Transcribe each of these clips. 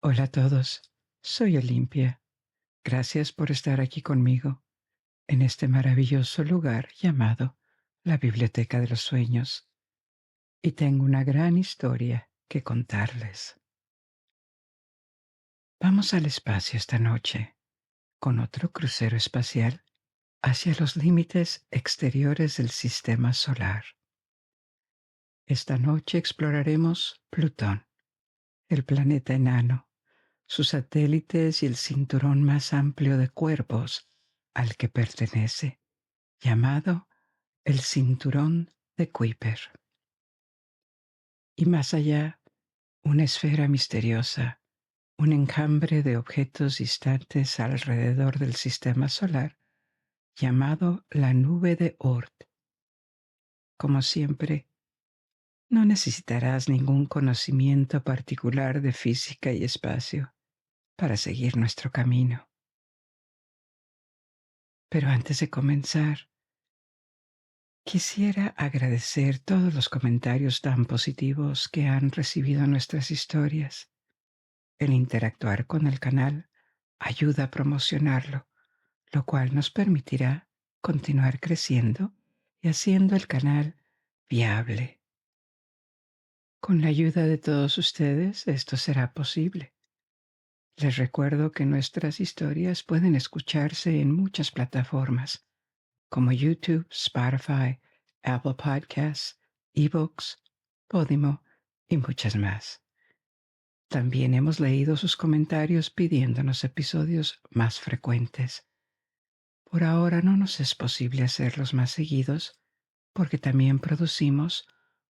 Hola a todos, soy Olimpia. Gracias por estar aquí conmigo en este maravilloso lugar llamado la Biblioteca de los Sueños. Y tengo una gran historia que contarles. Vamos al espacio esta noche con otro crucero espacial hacia los límites exteriores del sistema solar. Esta noche exploraremos Plutón, el planeta enano, sus satélites y el cinturón más amplio de cuerpos al que pertenece, llamado el cinturón de Kuiper. Y más allá, una esfera misteriosa, un enjambre de objetos distantes alrededor del sistema solar, llamado la nube de Oort. Como siempre, no necesitarás ningún conocimiento particular de física y espacio para seguir nuestro camino. Pero antes de comenzar, quisiera agradecer todos los comentarios tan positivos que han recibido nuestras historias. El interactuar con el canal ayuda a promocionarlo, lo cual nos permitirá continuar creciendo y haciendo el canal viable. Con la ayuda de todos ustedes, esto será posible. Les recuerdo que nuestras historias pueden escucharse en muchas plataformas, como YouTube, Spotify, Apple Podcasts, eBooks, Podimo y muchas más. También hemos leído sus comentarios pidiéndonos episodios más frecuentes. Por ahora no nos es posible hacerlos más seguidos porque también producimos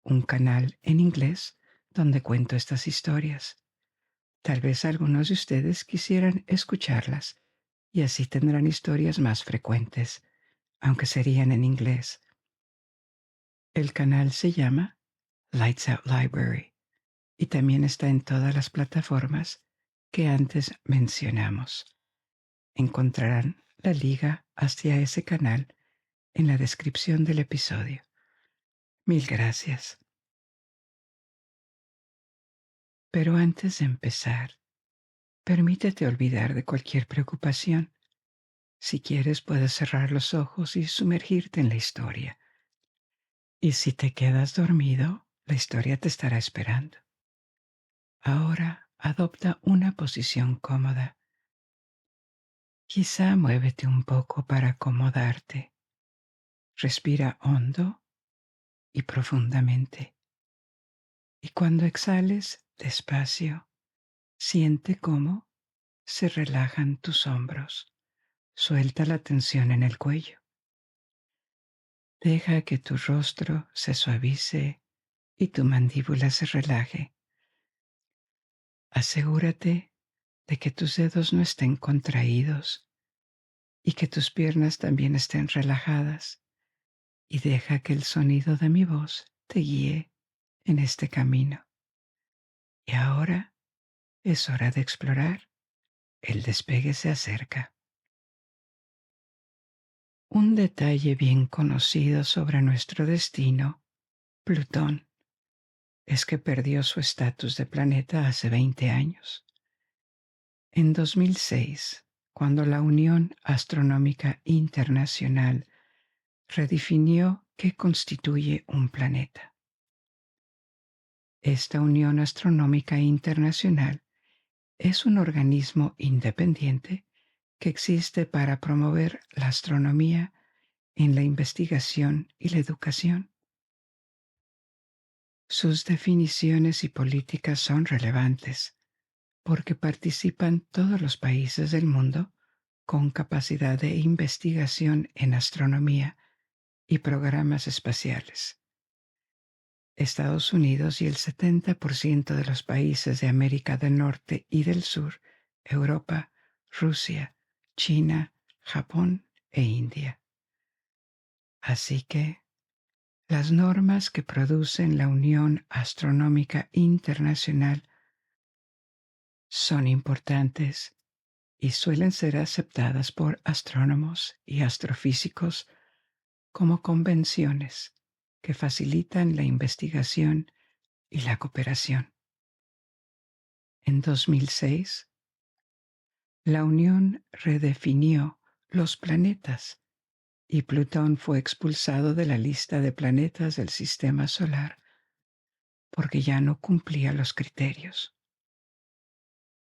un canal en inglés donde cuento estas historias. Tal vez algunos de ustedes quisieran escucharlas y así tendrán historias más frecuentes, aunque serían en inglés. El canal se llama Lights Out Library y también está en todas las plataformas que antes mencionamos. Encontrarán la liga hacia ese canal en la descripción del episodio. Mil gracias. Pero antes de empezar, permítete olvidar de cualquier preocupación. Si quieres, puedes cerrar los ojos y sumergirte en la historia. Y si te quedas dormido, la historia te estará esperando. Ahora adopta una posición cómoda. Quizá muévete un poco para acomodarte. Respira hondo y profundamente. Y cuando exhales despacio, siente cómo se relajan tus hombros. Suelta la tensión en el cuello. Deja que tu rostro se suavice y tu mandíbula se relaje. Asegúrate de que tus dedos no estén contraídos y que tus piernas también estén relajadas, y deja que el sonido de mi voz te guíe en este camino. Y ahora es hora de explorar. El despegue se acerca. Un detalle bien conocido sobre nuestro destino, Plutón, es que perdió su estatus de planeta hace 20 años. En 2006, cuando la Unión Astronómica Internacional redefinió qué constituye un planeta. Esta Unión Astronómica Internacional es un organismo independiente que existe para promover la astronomía en la investigación y la educación. Sus definiciones y políticas son relevantes porque participan todos los países del mundo con capacidad de investigación en astronomía y programas espaciales. Estados Unidos y el 70% de los países de América del Norte y del Sur, Europa, Rusia, China, Japón e India. Así que las normas que producen la Unión Astronómica Internacional son importantes y suelen ser aceptadas por astrónomos y astrofísicos como convenciones que facilitan la investigación y la cooperación. En 2006, la Unión redefinió los planetas y Plutón fue expulsado de la lista de planetas del Sistema Solar porque ya no cumplía los criterios.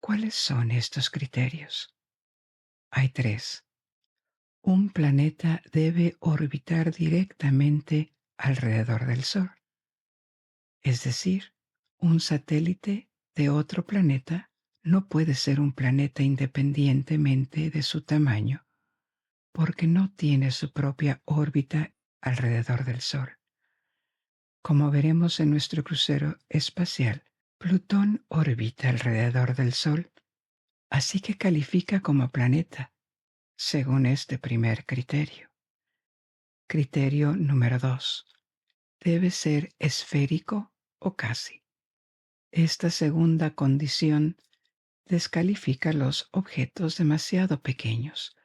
¿Cuáles son estos criterios? Hay tres. Un planeta debe orbitar directamente alrededor del Sol. Es decir, un satélite de otro planeta no puede ser un planeta independientemente de su tamaño, porque no tiene su propia órbita alrededor del Sol. Como veremos en nuestro crucero espacial, Plutón orbita alrededor del Sol, así que califica como planeta, según este primer criterio. Criterio número 2. Debe ser esférico o casi. Esta segunda condición descalifica los objetos demasiado pequeños,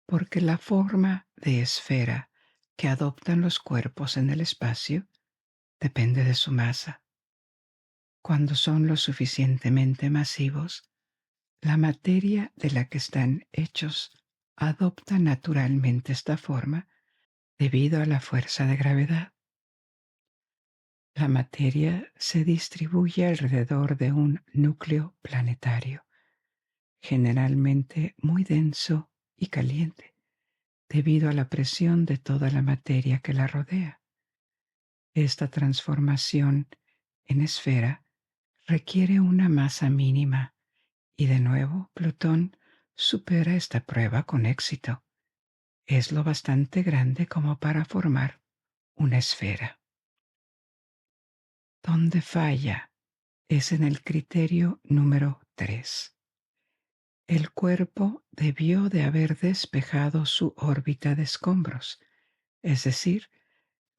porque la forma de esfera que adoptan los cuerpos en el espacio depende de su masa. Cuando son lo suficientemente masivos, la materia de la que están hechos adopta naturalmente esta forma debido a la fuerza de gravedad. La materia se distribuye alrededor de un núcleo planetario, generalmente muy denso y caliente, debido a la presión de toda la materia que la rodea. Esta transformación en esfera requiere una masa mínima y de nuevo Plutón supera esta prueba con éxito. Es lo bastante grande como para formar una esfera. Donde falla es en el criterio número 3. El cuerpo debió de haber despejado su órbita de escombros, es decir,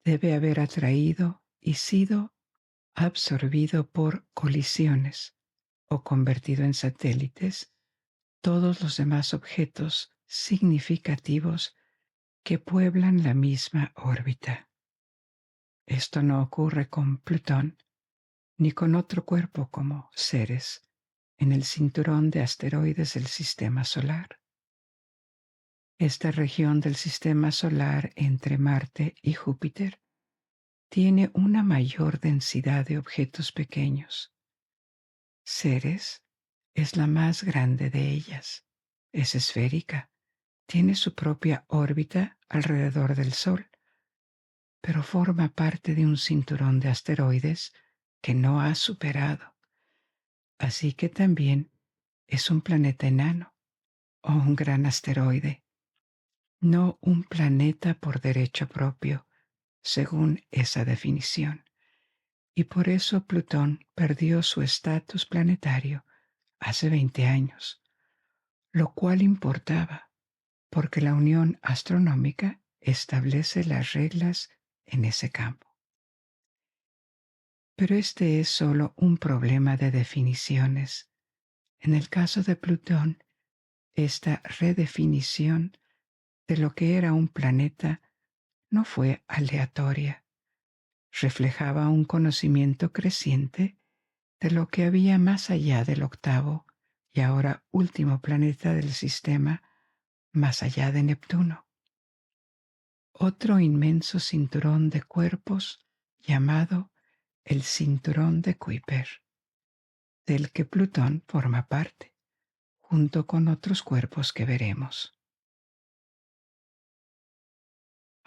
debe haber atraído y sido absorbido por colisiones o convertido en satélites todos los demás objetos significativos que pueblan la misma órbita. Esto no ocurre con Plutón ni con otro cuerpo como Ceres en el cinturón de asteroides del Sistema Solar. Esta región del Sistema Solar entre Marte y Júpiter tiene una mayor densidad de objetos pequeños. Ceres es la más grande de ellas. Es esférica. Tiene su propia órbita alrededor del Sol, pero forma parte de un cinturón de asteroides que no ha superado. Así que también es un planeta enano o un gran asteroide, no un planeta por derecho propio, según esa definición. Y por eso Plutón perdió su estatus planetario hace 20 años, lo cual importaba, porque la Unión Astronómica establece las reglas en ese campo. Pero este es solo un problema de definiciones. En el caso de Plutón, esta redefinición de lo que era un planeta no fue aleatoria. Reflejaba un conocimiento creciente de lo que había más allá del octavo y ahora último planeta del sistema, más allá de Neptuno. Otro inmenso cinturón de cuerpos llamado el cinturón de Kuiper, del que Plutón forma parte, junto con otros cuerpos que veremos.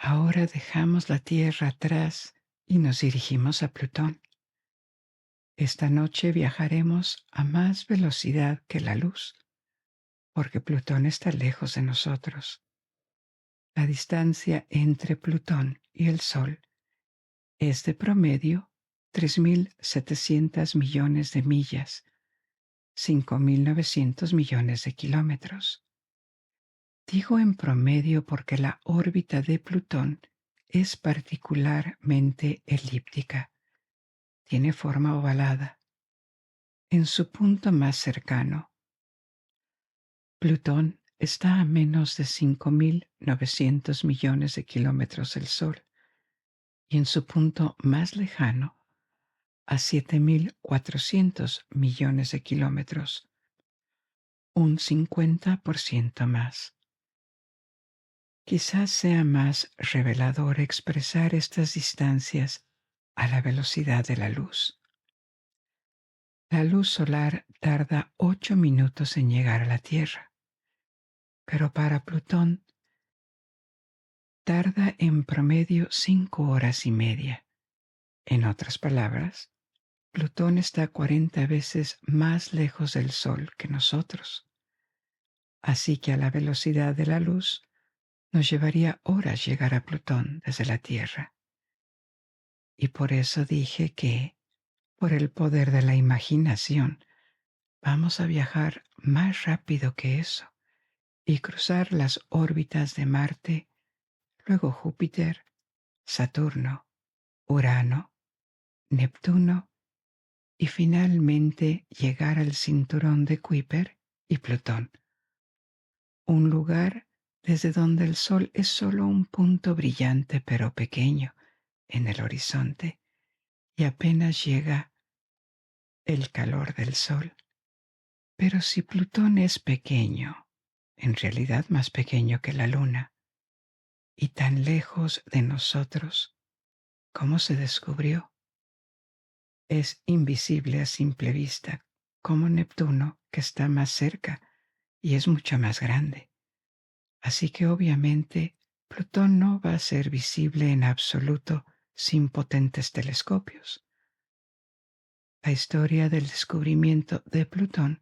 Ahora dejamos la Tierra atrás y nos dirigimos a Plutón. Esta noche viajaremos a más velocidad que la luz, porque Plutón está lejos de nosotros. La distancia entre Plutón y el Sol es de promedio 3.700 millones de millas, 5.900 millones de kilómetros. Digo en promedio porque la órbita de Plutón es particularmente elíptica. Tiene forma ovalada. En su punto más cercano, Plutón está a menos de 5.900 millones de kilómetros del Sol, y en su punto más lejano, a 7.400 millones de kilómetros, un 50% más. Quizás sea más revelador expresar estas distancias a la velocidad de la luz. La luz solar tarda 8 minutos en llegar a la Tierra, pero para Plutón tarda en promedio 5 horas y media. En otras palabras, Plutón está 40 veces más lejos del Sol que nosotros. Así que a la velocidad de la luz nos llevaría horas llegar a Plutón desde la Tierra. Y por eso dije que, por el poder de la imaginación, vamos a viajar más rápido que eso y cruzar las órbitas de Marte, luego Júpiter, Saturno, Urano, Neptuno y finalmente llegar al cinturón de Kuiper y Plutón, un lugar desde donde el Sol es solo un punto brillante pero pequeño en el horizonte y apenas llega el calor del Sol. Pero si Plutón es pequeño, en realidad más pequeño que la Luna, y tan lejos de nosotros, ¿cómo se descubrió? Es invisible a simple vista, como Neptuno, que está más cerca y es mucho más grande. Así que obviamente Plutón no va a ser visible en absoluto sin potentes telescopios. La historia del descubrimiento de Plutón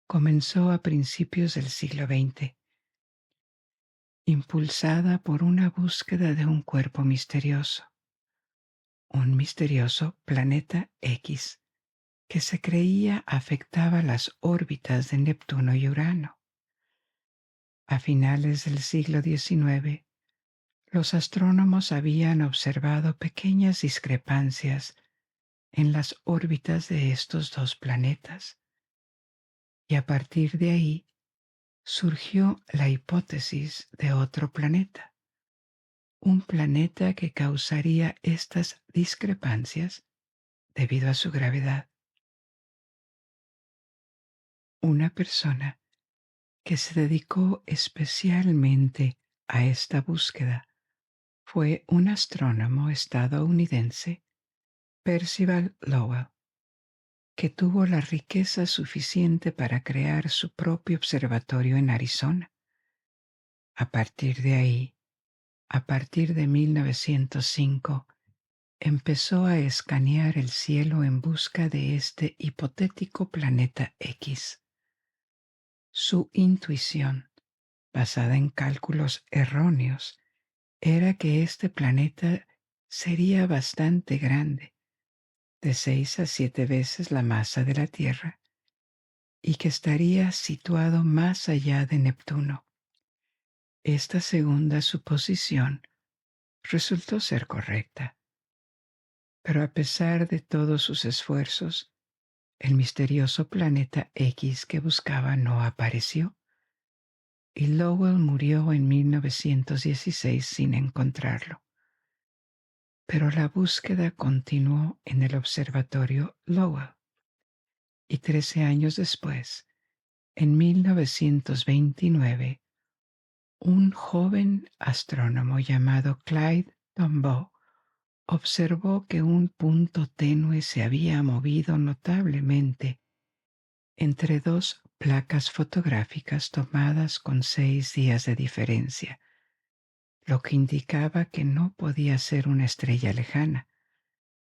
comenzó a principios del siglo XX, impulsada por una búsqueda de un cuerpo misterioso, un misterioso planeta X que se creía afectaba las órbitas de Neptuno y Urano. A finales del siglo XIX, los astrónomos habían observado pequeñas discrepancias en las órbitas de estos dos planetas, y a partir de ahí surgió la hipótesis de otro planeta, un planeta que causaría estas discrepancias debido a su gravedad. Una persona que se dedicó especialmente a esta búsqueda fue un astrónomo estadounidense, Percival Lowell, que tuvo la riqueza suficiente para crear su propio observatorio en Arizona. A partir de ahí, a partir de 1905, empezó a escanear el cielo en busca de este hipotético planeta X. Su intuición, basada en cálculos erróneos, era que este planeta sería bastante grande, de 6 a 7 veces la masa de la Tierra, y que estaría situado más allá de Neptuno. Esta segunda suposición resultó ser correcta, pero a pesar de todos sus esfuerzos, el misterioso planeta X que buscaba no apareció, y Lowell murió en 1916 sin encontrarlo. Pero la búsqueda continuó en el observatorio Lowell, y 13 años después, en 1929, un joven astrónomo llamado Clyde Tombaugh observó que un punto tenue se había movido notablemente entre dos placas fotográficas tomadas con 6 días de diferencia, lo que indicaba que no podía ser una estrella lejana,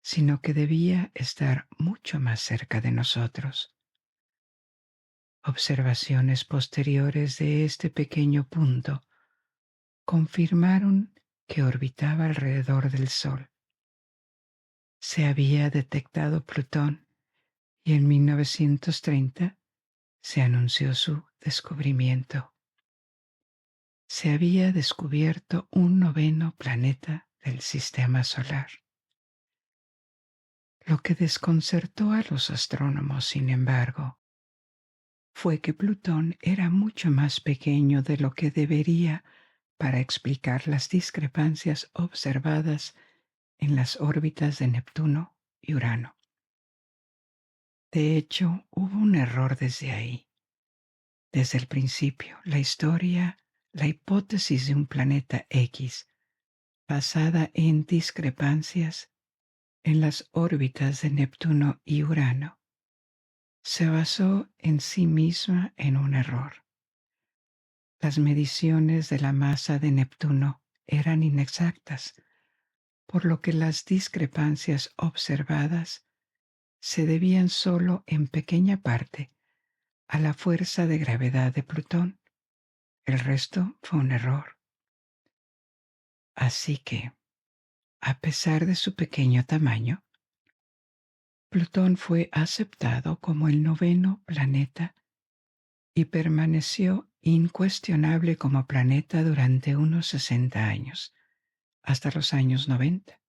sino que debía estar mucho más cerca de nosotros. Observaciones posteriores de este pequeño punto confirmaron que orbitaba alrededor del Sol. Se había detectado Plutón y en 1930 se anunció su descubrimiento. Se había descubierto un noveno planeta del sistema solar. Lo que desconcertó a los astrónomos, sin embargo, fue que Plutón era mucho más pequeño de lo que debería para explicar las discrepancias observadas en las órbitas de Neptuno y Urano. De hecho, hubo un error desde ahí. Desde el principio, la hipótesis de un planeta X, basada en discrepancias en las órbitas de Neptuno y Urano, se basó en sí misma en un error. Las mediciones de la masa de Neptuno eran inexactas, por lo que las discrepancias observadas se debían solo en pequeña parte a la fuerza de gravedad de Plutón. El resto fue un error. Así que, a pesar de su pequeño tamaño, Plutón fue aceptado como el noveno planeta y permaneció incuestionable como planeta durante unos 60 años, hasta los años 90.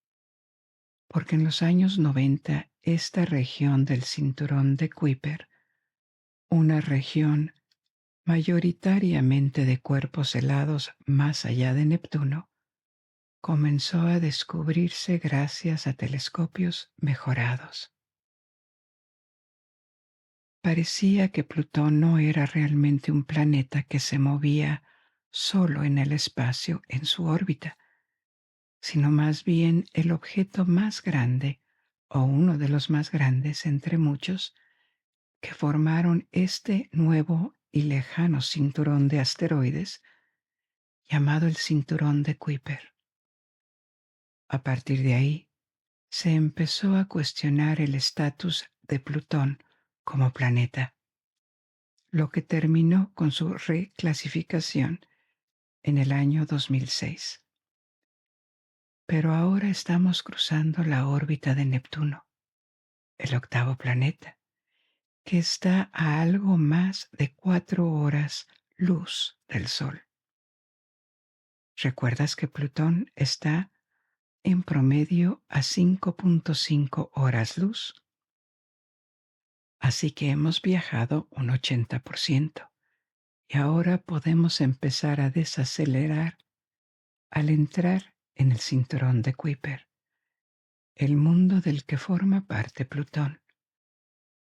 Porque en los años 90 esta región del cinturón de Kuiper, una región mayoritariamente de cuerpos helados más allá de Neptuno, comenzó a descubrirse gracias a telescopios mejorados. Parecía que Plutón no era realmente un planeta que se movía solo en el espacio en su órbita, sino más bien el objeto más grande o uno de los más grandes entre muchos que formaron este nuevo y lejano cinturón de asteroides llamado el cinturón de Kuiper. A partir de ahí, se empezó a cuestionar el estatus de Plutón como planeta, lo que terminó con su reclasificación en el año 2006. Pero ahora estamos cruzando la órbita de Neptuno, el octavo planeta, que está a algo más de 4 horas luz del Sol. ¿Recuerdas que Plutón está en promedio a 5.5 horas luz? Así que hemos viajado un 80% y ahora podemos empezar a desacelerar al entrar en el cinturón de Kuiper, el mundo del que forma parte Plutón.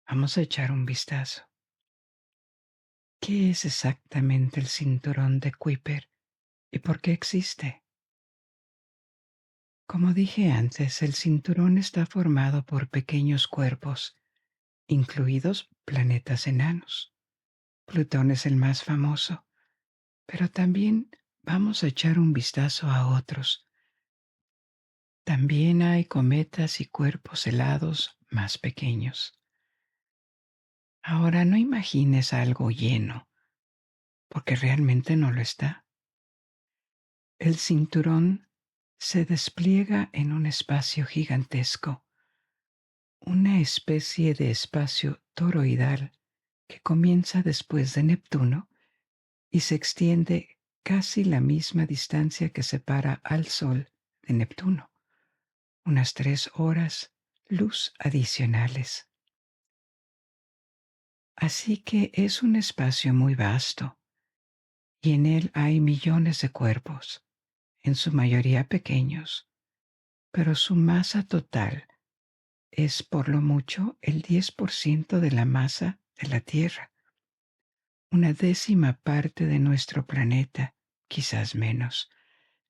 Vamos a echar un vistazo. ¿Qué es exactamente el cinturón de Kuiper y por qué existe? Como dije antes, el cinturón está formado por pequeños cuerpos, incluidos planetas enanos. Plutón es el más famoso, pero también vamos a echar un vistazo a otros. También hay cometas y cuerpos helados más pequeños. Ahora no imagines algo lleno, porque realmente no lo está. El cinturón se despliega en un espacio gigantesco, una especie de espacio toroidal que comienza después de Neptuno y se extiende casi la misma distancia que separa al Sol de Neptuno, unas 3 horas luz adicionales. Así que es un espacio muy vasto y en él hay millones de cuerpos, en su mayoría pequeños, pero su masa total es por lo mucho el 10% de la masa de la Tierra, una décima parte de nuestro planeta, quizás menos,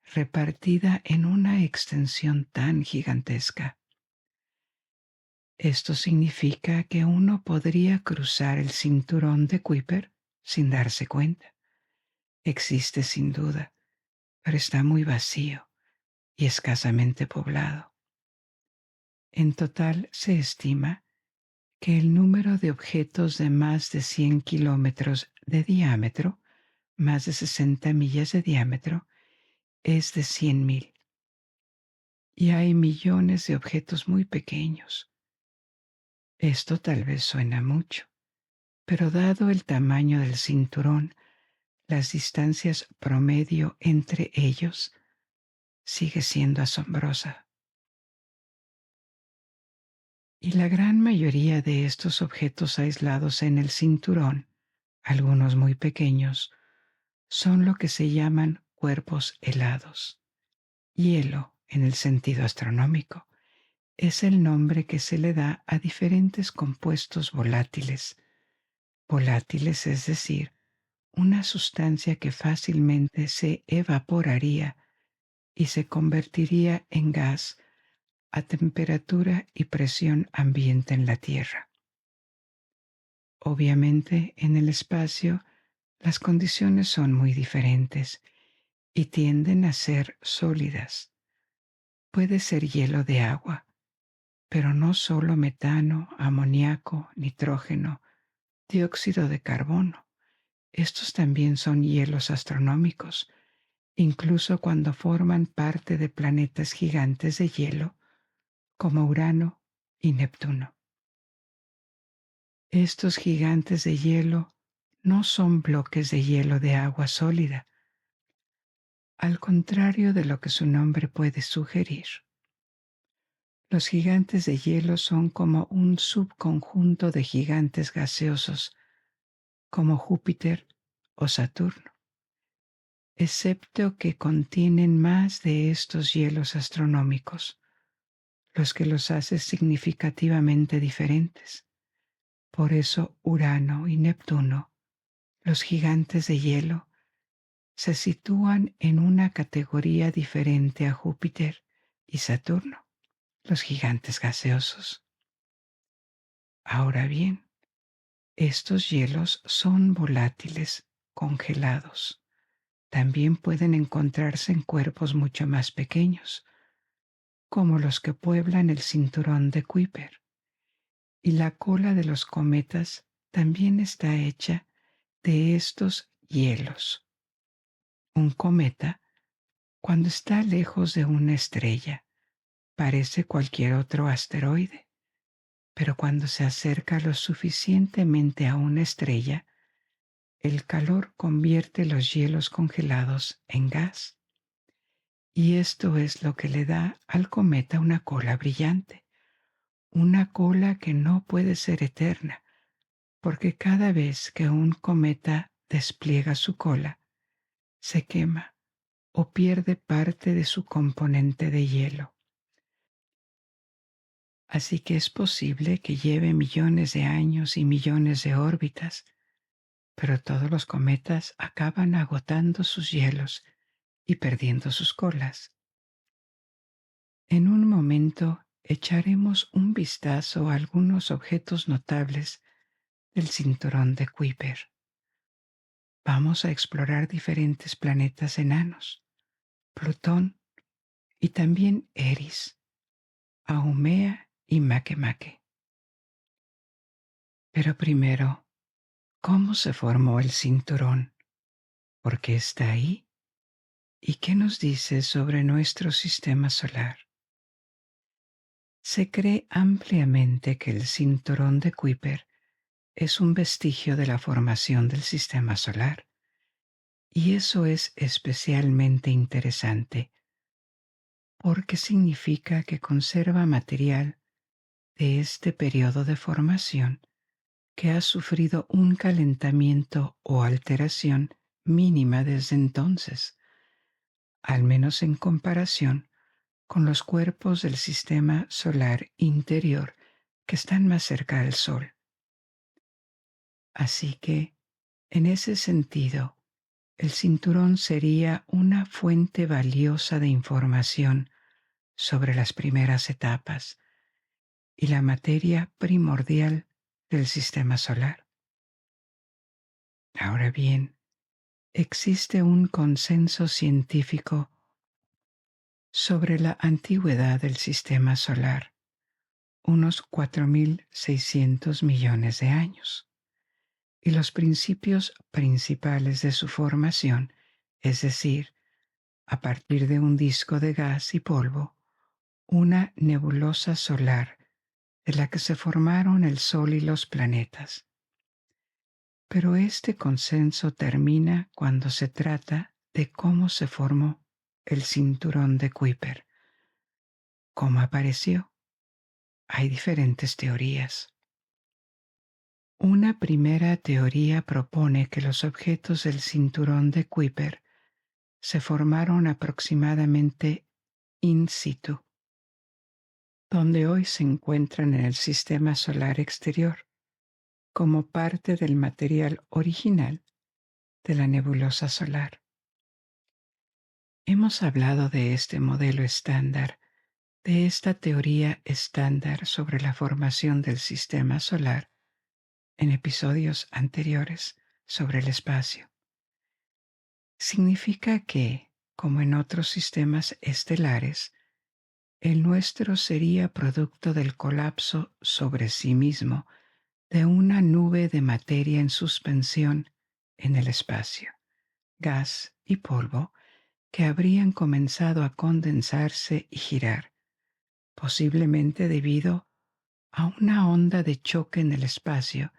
repartida en una extensión tan gigantesca. Esto significa que uno podría cruzar el cinturón de Kuiper sin darse cuenta. Existe sin duda, pero está muy vacío y escasamente poblado. En total se estima que el número de objetos de más de 100 kilómetros de diámetro, más de 60 millas de diámetro, es de 100,000. Y hay millones de objetos muy pequeños. Esto tal vez suena mucho, pero dado el tamaño del cinturón, las distancias promedio entre ellos sigue siendo asombrosa. Y la gran mayoría de estos objetos aislados en el cinturón, algunos muy pequeños, son lo que se llaman cuerpos helados. Hielo en el sentido astronómico, es el nombre que se le da a diferentes compuestos volátiles. Volátiles, es decir, una sustancia que fácilmente se evaporaría y se convertiría en gas a temperatura y presión ambiente en la Tierra. Obviamente, en el espacio, las condiciones son muy diferentes y tienden a ser sólidas. Puede ser hielo de agua, pero no solo metano, amoníaco, nitrógeno, dióxido de carbono. Estos también son hielos astronómicos, incluso cuando forman parte de planetas gigantes de hielo como Urano y Neptuno. Estos gigantes de hielo no son bloques de hielo de agua sólida, al contrario de lo que su nombre puede sugerir. Los gigantes de hielo son como un subconjunto de gigantes gaseosos, como Júpiter o Saturno, excepto que contienen más de estos hielos astronómicos, los que los hace significativamente diferentes. Por eso Urano y Neptuno, los gigantes de hielo, se sitúan en una categoría diferente a Júpiter y Saturno, los gigantes gaseosos. Ahora bien, estos hielos son volátiles, congelados. También pueden encontrarse en cuerpos mucho más pequeños, como los que pueblan el cinturón de Kuiper. Y la cola de los cometas también está hecha de estos hielos. Un cometa, cuando está lejos de una estrella, parece cualquier otro asteroide, pero cuando se acerca lo suficientemente a una estrella, el calor convierte los hielos congelados en gas. Y esto es lo que le da al cometa una cola brillante, una cola que no puede ser eterna, porque cada vez que un cometa despliega su cola, se quema o pierde parte de su componente de hielo. Así que es posible que lleve millones de años y millones de órbitas, pero todos los cometas acaban agotando sus hielos y perdiendo sus colas. En un momento echaremos un vistazo a algunos objetos notables del cinturón de Kuiper. Vamos a explorar diferentes planetas enanos, Plutón y también Eris, Haumea y Makemake. Pero primero, ¿cómo se formó el cinturón? ¿Por qué está ahí? ¿Y qué nos dice sobre nuestro sistema solar? Se cree ampliamente que el cinturón de Kuiper es un vestigio de la formación del sistema solar, y eso es especialmente interesante porque significa que conserva material de este periodo de formación que ha sufrido un calentamiento o alteración mínima desde entonces, al menos en comparación con los cuerpos del sistema solar interior que están más cerca del Sol. Así que, en ese sentido, el cinturón sería una fuente valiosa de información sobre las primeras etapas y la materia primordial del sistema solar. Ahora bien, existe un consenso científico sobre la antigüedad del sistema solar, unos 4.600 millones de años, y los principios principales de su formación, es decir, a partir de un disco de gas y polvo, una nebulosa solar de la que se formaron el Sol y los planetas. Pero este consenso termina cuando se trata de cómo se formó el cinturón de Kuiper. ¿Cómo apareció? Hay diferentes teorías. Una primera teoría propone que los objetos del cinturón de Kuiper se formaron aproximadamente in situ, donde hoy se encuentran en el sistema solar exterior como parte del material original de la nebulosa solar. Hemos hablado de este modelo estándar, de esta teoría estándar sobre la formación del sistema solar en episodios anteriores sobre el espacio. Significa que, como en otros sistemas estelares, el nuestro sería producto del colapso sobre sí mismo de una nube de materia en suspensión en el espacio, gas y polvo que habrían comenzado a condensarse y girar, posiblemente debido a una onda de choque en el espacio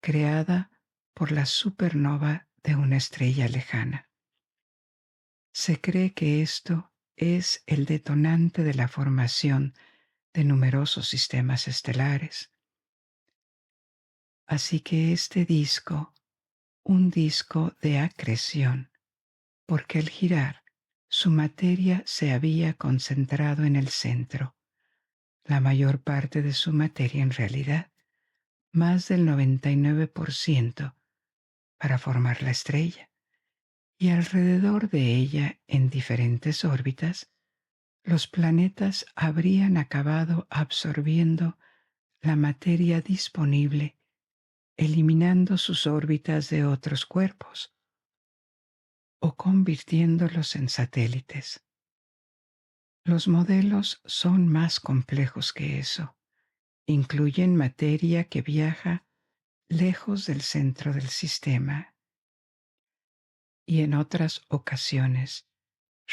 creada por la supernova de una estrella lejana. Se cree que esto es el detonante de la formación de numerosos sistemas estelares. Así que este disco, un disco de acreción, porque al girar, su materia se había concentrado en el centro, la mayor parte de su materia en realidad, más del 99%, para formar la estrella, y alrededor de ella, en diferentes órbitas, los planetas habrían acabado absorbiendo la materia disponible, eliminando sus órbitas de otros cuerpos o convirtiéndolos en satélites. Los modelos son más complejos que eso. Incluyen materia que viaja lejos del centro del sistema y en otras ocasiones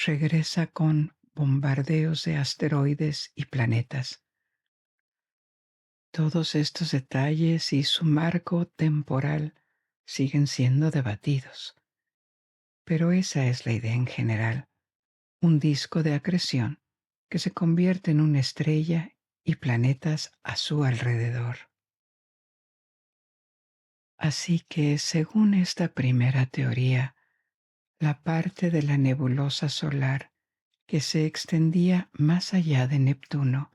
regresa con bombardeos de asteroides y planetas. Todos estos detalles y su marco temporal siguen siendo debatidos, pero esa es la idea en general, un disco de acreción que se convierte en una estrella y planetas a su alrededor. Así que, según esta primera teoría, la parte de la nebulosa solar que se extendía más allá de Neptuno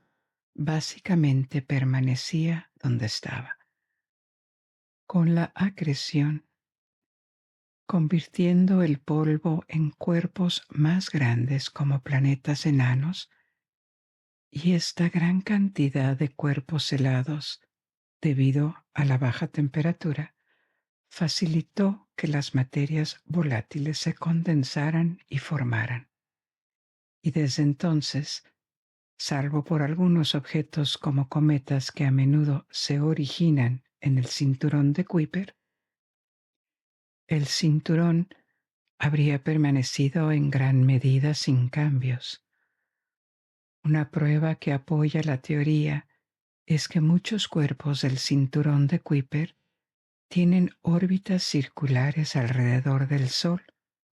básicamente permanecía donde estaba. Con la acreción, convirtiendo el polvo en cuerpos más grandes como planetas enanos, y esta gran cantidad de cuerpos helados, debido a la baja temperatura, facilitó que las materias volátiles se condensaran y formaran. Y desde entonces, salvo por algunos objetos como cometas que a menudo se originan en el cinturón de Kuiper, el cinturón habría permanecido en gran medida sin cambios. Una prueba que apoya la teoría es que muchos cuerpos del cinturón de Kuiper tienen órbitas circulares alrededor del Sol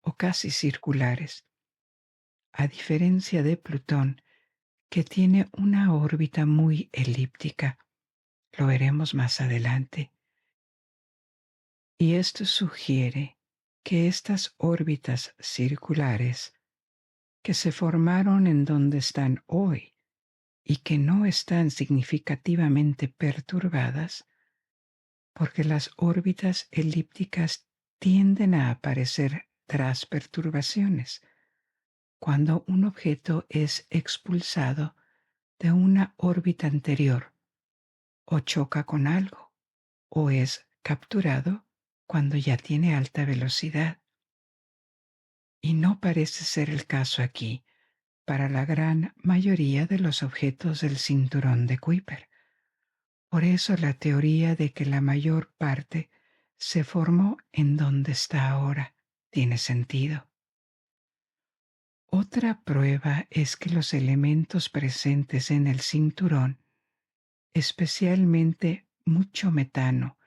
o casi circulares, a diferencia de Plutón, que tiene una órbita muy elíptica. Lo veremos más adelante. Y esto sugiere que estas órbitas circulares que se formaron en donde están hoy y que no están significativamente perturbadas, porque las órbitas elípticas tienden a aparecer tras perturbaciones, cuando un objeto es expulsado de una órbita anterior o choca con algo o es capturado cuando ya tiene alta velocidad. Y no parece ser el caso aquí para la gran mayoría de los objetos del cinturón de Kuiper. Por eso la teoría de que la mayor parte se formó en donde está ahora tiene sentido. Otra prueba es que los elementos presentes en el cinturón, especialmente mucho metano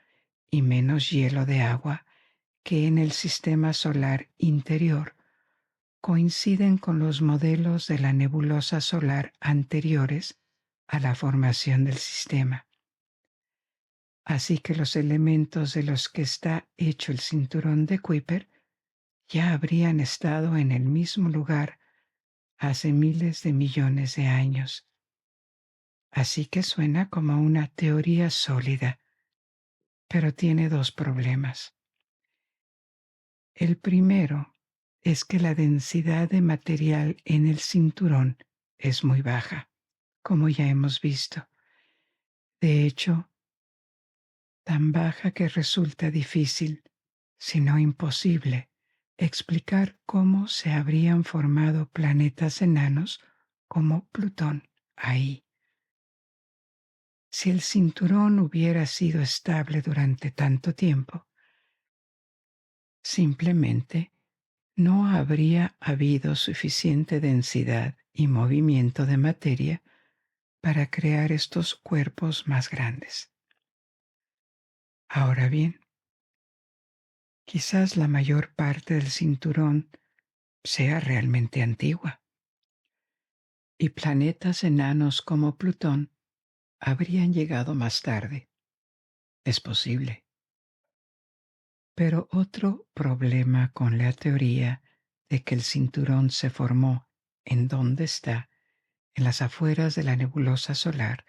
y menos hielo de agua que en el sistema solar interior, coinciden con los modelos de la nebulosa solar anteriores a la formación del sistema. Así que los elementos de los que está hecho el cinturón de Kuiper ya habrían estado en el mismo lugar hace miles de millones de años. Así que suena como una teoría sólida, pero tiene dos problemas. El primero es que la densidad de material en el cinturón es muy baja, como ya hemos visto. De hecho, tan baja que resulta difícil, si no imposible, explicar cómo se habrían formado planetas enanos como Plutón ahí. Si el cinturón hubiera sido estable durante tanto tiempo, simplemente no habría habido suficiente densidad y movimiento de materia para crear estos cuerpos más grandes. Ahora bien, quizás la mayor parte del cinturón sea realmente antigua, y planetas enanos como Plutón habrían llegado más tarde. Es posible. Pero otro problema con la teoría de que el cinturón se formó en donde está, en las afueras de la nebulosa solar,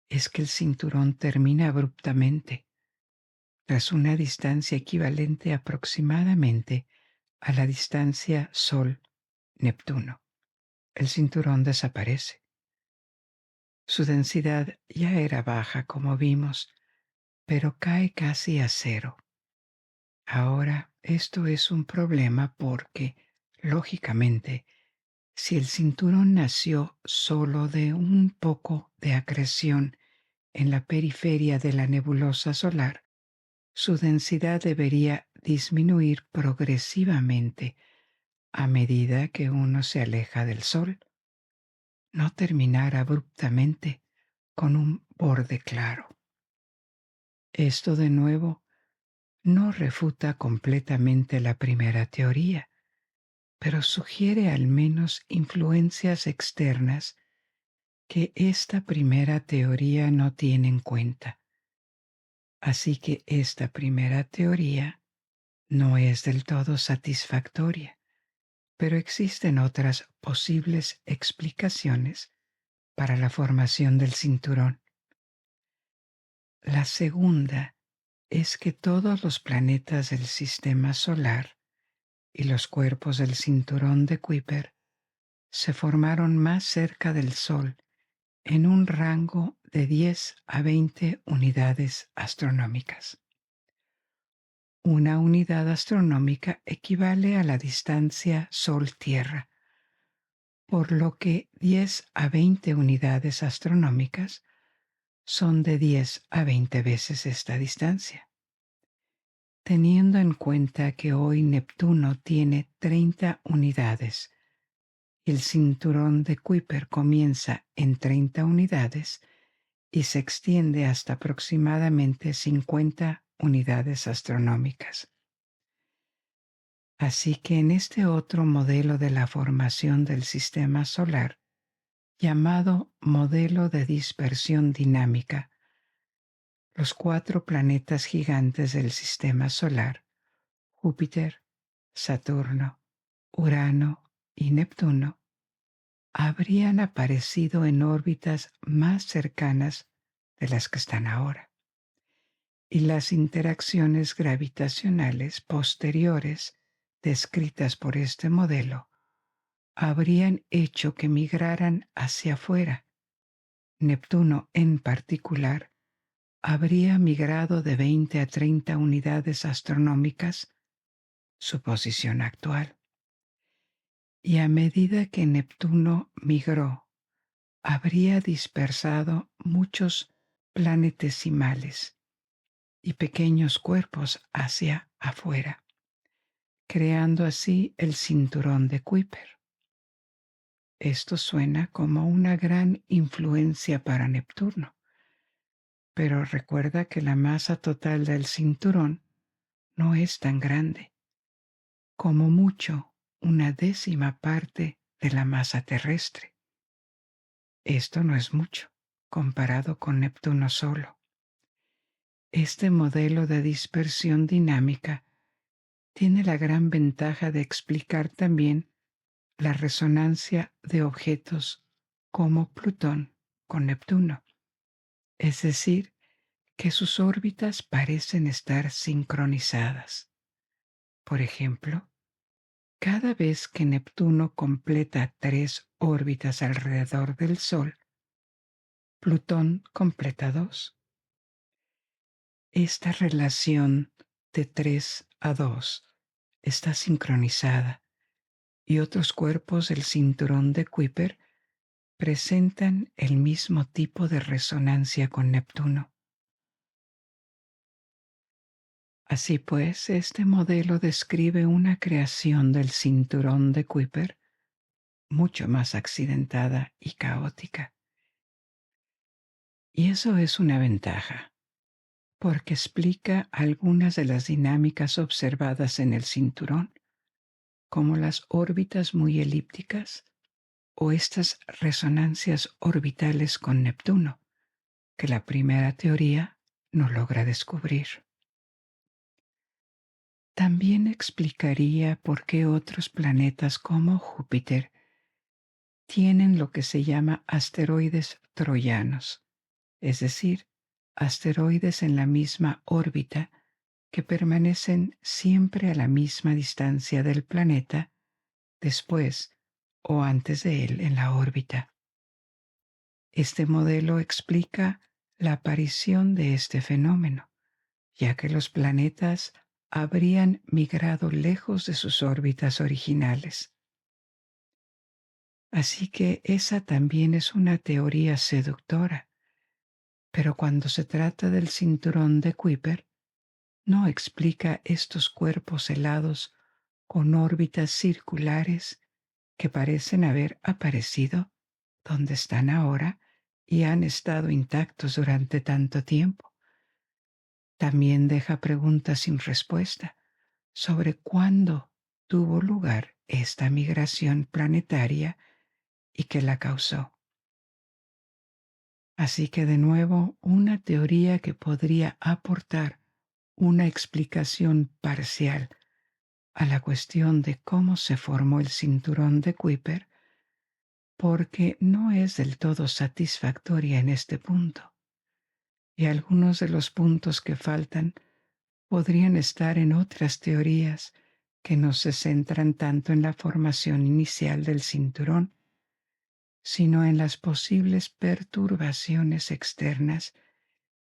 es que el cinturón termina abruptamente, tras una distancia equivalente aproximadamente a la distancia Sol-Neptuno. El cinturón desaparece. Su densidad ya era baja, como vimos, pero cae casi a cero. Ahora, esto es un problema porque, lógicamente, si el cinturón nació solo de un poco de acreción en la periferia de la nebulosa solar, su densidad debería disminuir progresivamente a medida que uno se aleja del Sol, no terminar abruptamente con un borde claro. Esto de nuevo no refuta completamente la primera teoría, pero sugiere al menos influencias externas que esta primera teoría no tiene en cuenta. Así que esta primera teoría no es del todo satisfactoria, pero existen otras posibles explicaciones para la formación del cinturón. La segunda es que todos los planetas del sistema solar y los cuerpos del cinturón de Kuiper se formaron más cerca del Sol en un rango de 10 a 20 unidades astronómicas. Una unidad astronómica equivale a la distancia Sol-Tierra, por lo que 10 a 20 unidades astronómicas son de 10 a 20 veces esta distancia. Teniendo en cuenta que hoy Neptuno tiene 30 unidades y el cinturón de Kuiper comienza en 30 unidades y se extiende hasta aproximadamente 50 unidades astronómicas. Así que en este otro modelo de la formación del sistema solar, llamado modelo de dispersión dinámica, los 4 planetas gigantes del sistema solar, Júpiter, Saturno, Urano y Neptuno, habrían aparecido en órbitas más cercanas de las que están ahora. Y las interacciones gravitacionales posteriores descritas por este modelo habrían hecho que migraran hacia afuera. Neptuno, en particular, habría migrado de 20 a 30 unidades astronómicas su posición actual. Y a medida que Neptuno migró, habría dispersado muchos planetesimales y pequeños cuerpos hacia afuera, creando así el cinturón de Kuiper. Esto suena como una gran influencia para Neptuno, pero recuerda que la masa total del cinturón no es tan grande, como mucho una décima parte de la masa terrestre. Esto no es mucho comparado con Neptuno solo. Este modelo de dispersión dinámica tiene la gran ventaja de explicar también la resonancia de objetos como Plutón con Neptuno, es decir, que sus órbitas parecen estar sincronizadas. Por ejemplo, cada vez que Neptuno completa 3 órbitas alrededor del Sol, Plutón completa 2. Esta relación de 3 a 2 está sincronizada y otros cuerpos del cinturón de Kuiper presentan el mismo tipo de resonancia con Neptuno. Así pues, este modelo describe una creación del cinturón de Kuiper mucho más accidentada y caótica. Y eso es una ventaja, porque explica algunas de las dinámicas observadas en el cinturón, como las órbitas muy elípticas o estas resonancias orbitales con Neptuno, que la primera teoría no logra descubrir. También explicaría por qué otros planetas como Júpiter tienen lo que se llama asteroides troyanos, es decir, asteroides en la misma órbita que permanecen siempre a la misma distancia del planeta después o antes de él en la órbita. Este modelo explica la aparición de este fenómeno, ya que los planetas habrían migrado lejos de sus órbitas originales. Así que esa también es una teoría seductora, pero cuando se trata del cinturón de Kuiper, no explica estos cuerpos helados con órbitas circulares que parecen haber aparecido donde están ahora y han estado intactos durante tanto tiempo. También deja preguntas sin respuesta sobre cuándo tuvo lugar esta migración planetaria y qué la causó. Así que de nuevo, una teoría que podría aportar una explicación parcial a la cuestión de cómo se formó el cinturón de Kuiper, porque no es del todo satisfactoria en este punto. Y algunos de los puntos que faltan podrían estar en otras teorías que no se centran tanto en la formación inicial del cinturón, sino en las posibles perturbaciones externas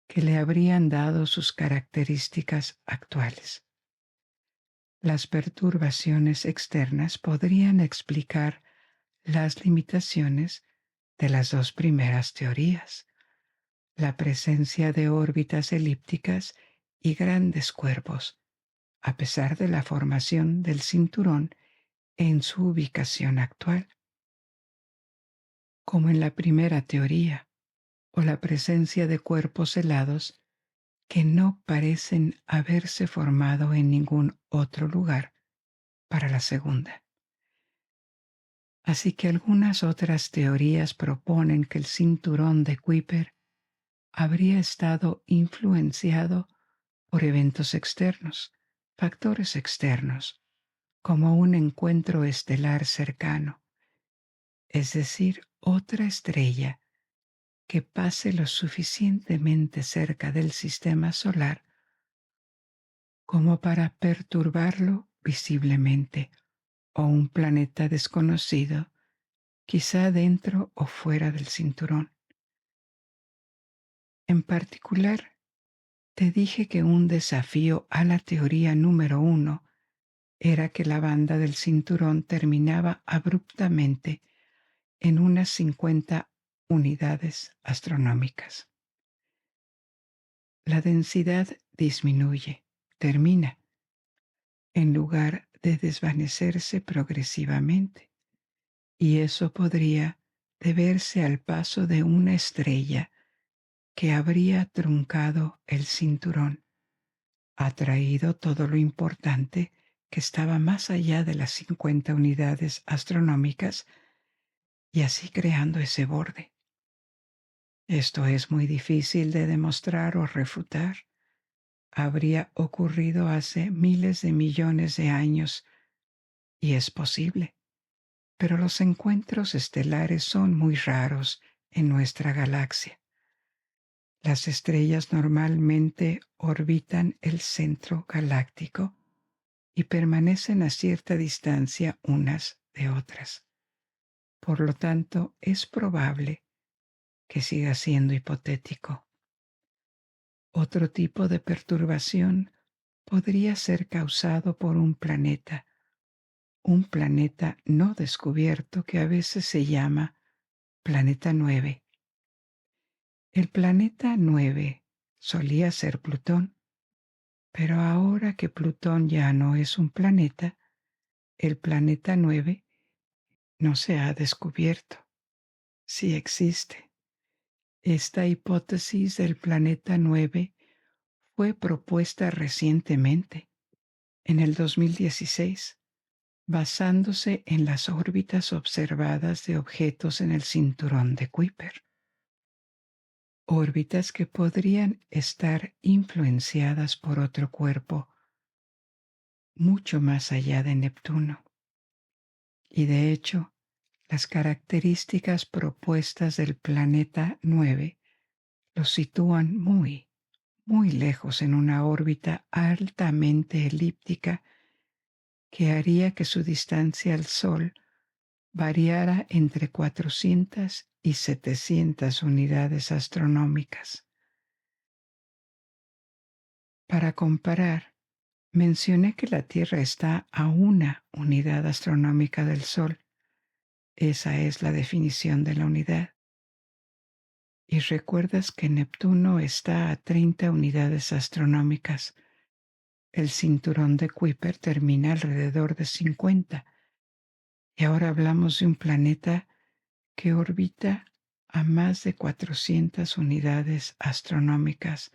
que le habrían dado sus características actuales. Las perturbaciones externas podrían explicar las limitaciones de las dos primeras teorías, la presencia de órbitas elípticas y grandes cuerpos, a pesar de la formación del cinturón en su ubicación actual, como en la primera teoría, o la presencia de cuerpos helados que no parecen haberse formado en ningún otro lugar para la segunda. Así que algunas otras teorías proponen que el cinturón de Kuiper habría estado influenciado por eventos externos, factores externos, como un encuentro estelar cercano, es decir, otra estrella que pase lo suficientemente cerca del sistema solar como para perturbarlo visiblemente, o un planeta desconocido, quizá dentro o fuera del cinturón. En particular, te dije que un desafío a la teoría número 1 era que la banda del cinturón terminaba abruptamente en unas 50 unidades astronómicas. La densidad disminuye, termina, en lugar de desvanecerse progresivamente, y eso podría deberse al paso de una estrella que habría truncado el cinturón, atraído todo lo importante que estaba más allá de las 50 unidades astronómicas y así creando ese borde. Esto es muy difícil de demostrar o refutar. Habría ocurrido hace miles de millones de años y es posible, pero los encuentros estelares son muy raros en nuestra galaxia. Las estrellas normalmente orbitan el centro galáctico y permanecen a cierta distancia unas de otras. Por lo tanto, es probable que siga siendo hipotético. Otro tipo de perturbación podría ser causado por un planeta no descubierto que a veces se llama planeta 9. El planeta 9 solía ser Plutón, pero ahora que Plutón ya no es un planeta, el planeta 9 no se ha descubierto. Sí existe. Esta hipótesis del planeta 9 fue propuesta recientemente, en el 2016, basándose en las órbitas observadas de objetos en el cinturón de Kuiper. Órbitas que podrían estar influenciadas por otro cuerpo mucho más allá de Neptuno. Y de hecho, las características propuestas del planeta 9 lo sitúan muy, muy lejos en una órbita altamente elíptica que haría que su distancia al Sol variara entre 400 y 700 unidades astronómicas. Para comparar, mencioné que la Tierra está a una unidad astronómica del Sol. Esa es la definición de la unidad. Y recuerdas que Neptuno está a 30 unidades astronómicas. El cinturón de Kuiper termina alrededor de 50. Y ahora hablamos de un planeta que orbita a más de 400 unidades astronómicas,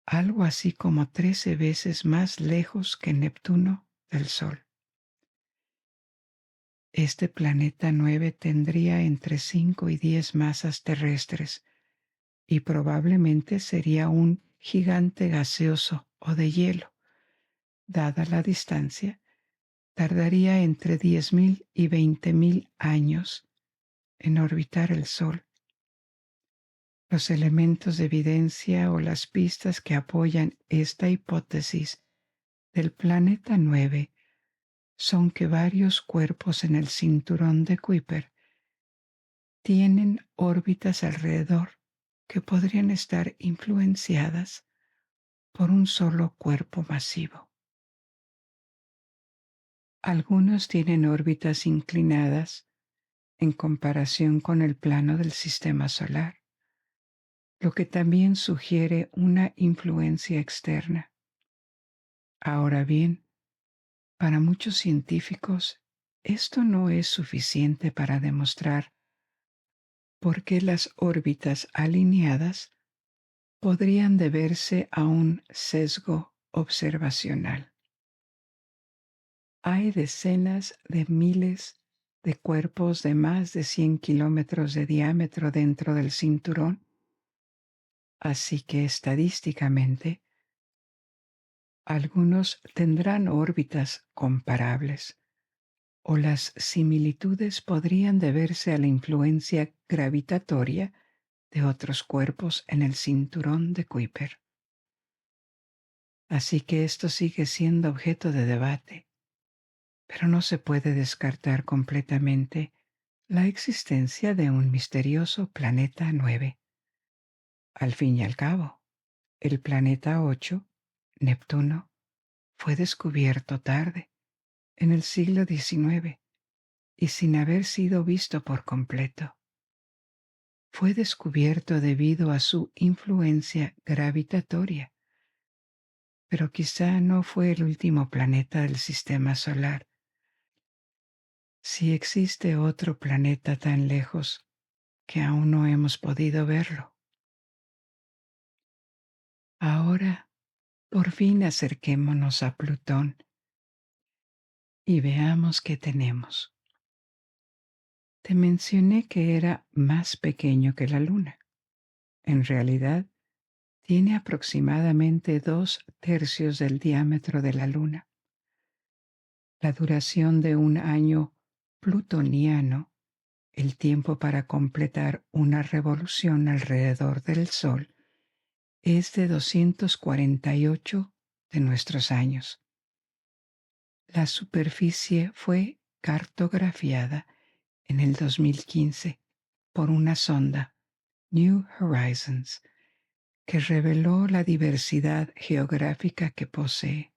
algo así como 13 veces más lejos que Neptuno del Sol. Este planeta 9 tendría entre 5 y 10 masas terrestres y probablemente sería un gigante gaseoso o de hielo. Dada la distancia, tardaría entre 10.000 y 20.000 años en orbitar el Sol. Los elementos de evidencia o las pistas que apoyan esta hipótesis del planeta 9 son que varios cuerpos en el cinturón de Kuiper tienen órbitas alrededor que podrían estar influenciadas por un solo cuerpo masivo. Algunos tienen órbitas inclinadas en comparación con el plano del sistema solar, lo que también sugiere una influencia externa. Ahora bien, para muchos científicos, esto no es suficiente para demostrar por qué las órbitas alineadas podrían deberse a un sesgo observacional. Hay decenas de miles de cuerpos de más de 100 kilómetros de diámetro dentro del cinturón, así que estadísticamente, algunos tendrán órbitas comparables, o las similitudes podrían deberse a la influencia gravitatoria de otros cuerpos en el cinturón de Kuiper. Así que esto sigue siendo objeto de debate, pero no se puede descartar completamente la existencia de un misterioso planeta 9. Al fin y al cabo, el planeta 8, Neptuno, fue descubierto tarde, en el siglo XIX, y sin haber sido visto por completo. Fue descubierto debido a su influencia gravitatoria, pero quizá no fue el último planeta del sistema solar. Si existe otro planeta tan lejos que aún no hemos podido verlo. Ahora, por fin acerquémonos a Plutón y veamos qué tenemos. Te mencioné que era más pequeño que la Luna. En realidad, tiene aproximadamente 2/3 del diámetro de la Luna. La duración de un año plutoniano el tiempo para completar una revolución alrededor del Sol es de 248 de nuestros años. La superficie fue cartografiada en el 2015 por una sonda, New Horizons, que reveló la diversidad geográfica que posee: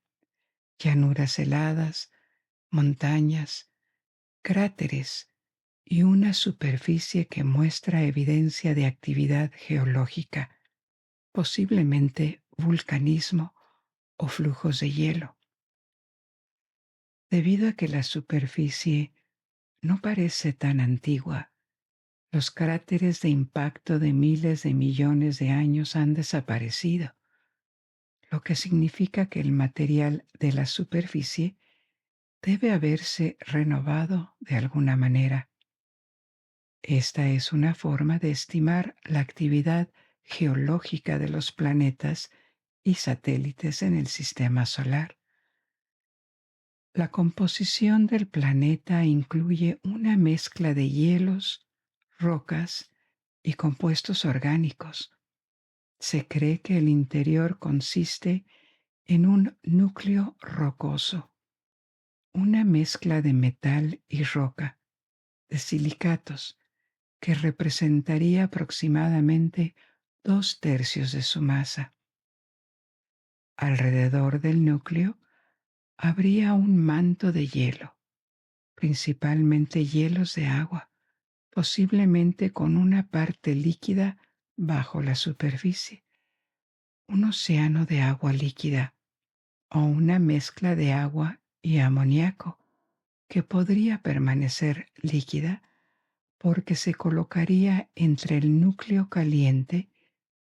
llanuras heladas, montañas, cráteres y una superficie que muestra evidencia de actividad geológica, posiblemente vulcanismo o flujos de hielo. Debido a que la superficie no parece tan antigua, los cráteres de impacto de miles de millones de años han desaparecido, lo que significa que el material de la superficie debe haberse renovado de alguna manera. Esta es una forma de estimar la actividad geológica de los planetas y satélites en el sistema solar. La composición del planeta incluye una mezcla de hielos, rocas y compuestos orgánicos. Se cree que el interior consiste en un núcleo rocoso, una mezcla de metal y roca, de silicatos, que representaría aproximadamente 2/3 de su masa. Alrededor del núcleo habría un manto de hielo, principalmente hielos de agua, posiblemente con una parte líquida bajo la superficie, un océano de agua líquida o una mezcla de agua y amoníaco que podría permanecer líquida porque se colocaría entre el núcleo caliente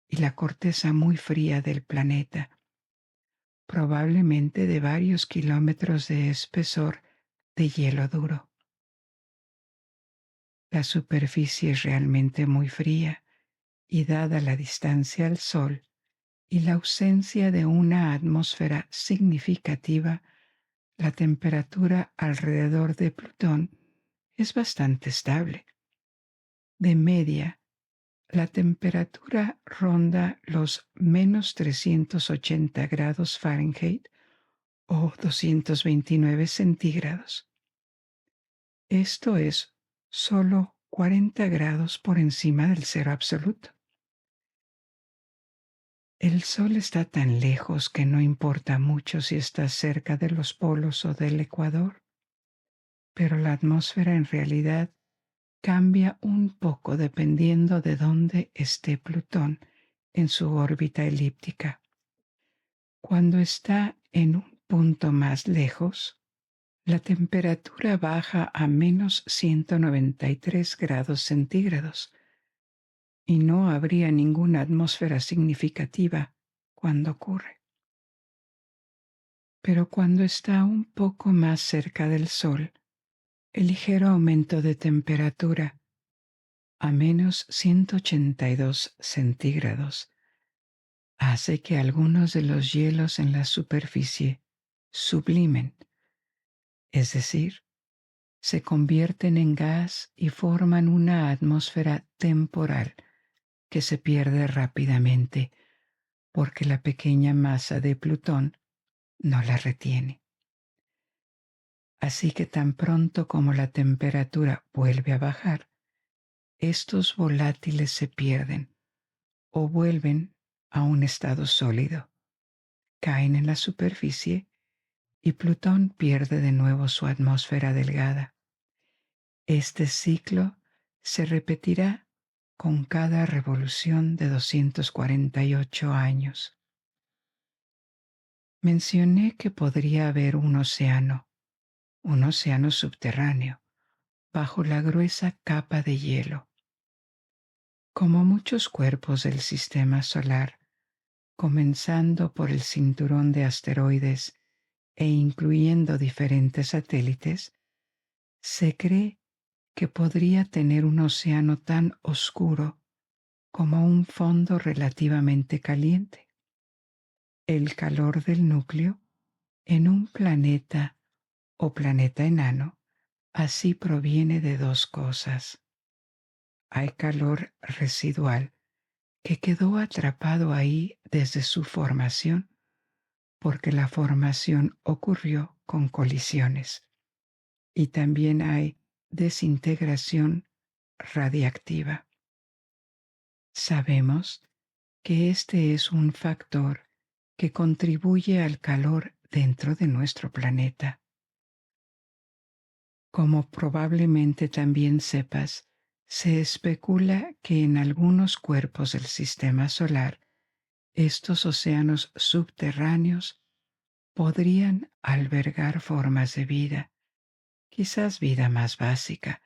y la corteza muy fría del planeta, probablemente de varios kilómetros de espesor de hielo duro. La superficie es realmente muy fría y, dada la distancia al Sol y la ausencia de una atmósfera significativa, la temperatura alrededor de Plutón es bastante estable. De media, la temperatura ronda los -380 °F o 229 centígrados. Esto es solo 40 grados por encima del cero absoluto. El Sol está tan lejos que no importa mucho si está cerca de los polos o del ecuador, pero la atmósfera en realidad cambia un poco dependiendo de dónde esté Plutón en su órbita elíptica. Cuando está en un punto más lejos, la temperatura baja a -193 grados centígrados y no habría ninguna atmósfera significativa cuando ocurre. Pero cuando está un poco más cerca del Sol, el ligero aumento de temperatura a -182 centígrados hace que algunos de los hielos en la superficie sublimen, es decir, se convierten en gas y forman una atmósfera temporal que se pierde rápidamente porque la pequeña masa de Plutón no la retiene. Así que tan pronto como la temperatura vuelve a bajar, estos volátiles se pierden o vuelven a un estado sólido, caen en la superficie y Plutón pierde de nuevo su atmósfera delgada. Este ciclo se repetirá con cada revolución de 248 años. Mencioné que podría haber un océano subterráneo, bajo la gruesa capa de hielo. Como muchos cuerpos del sistema solar, comenzando por el cinturón de asteroides e incluyendo diferentes satélites, se cree que podría tener un océano tan oscuro como un fondo relativamente caliente. El calor del núcleo en un planeta o planeta enano así proviene de dos cosas. hay calor residual que quedó atrapado ahí desde su formación, porque la formación ocurrió con colisiones. Y también hay desintegración radiactiva. Sabemos que este es un factor que contribuye al calor dentro de nuestro planeta. Como probablemente también sepas, se especula que en algunos cuerpos del sistema solar, estos océanos subterráneos podrían albergar formas de vida, quizás vida más básica,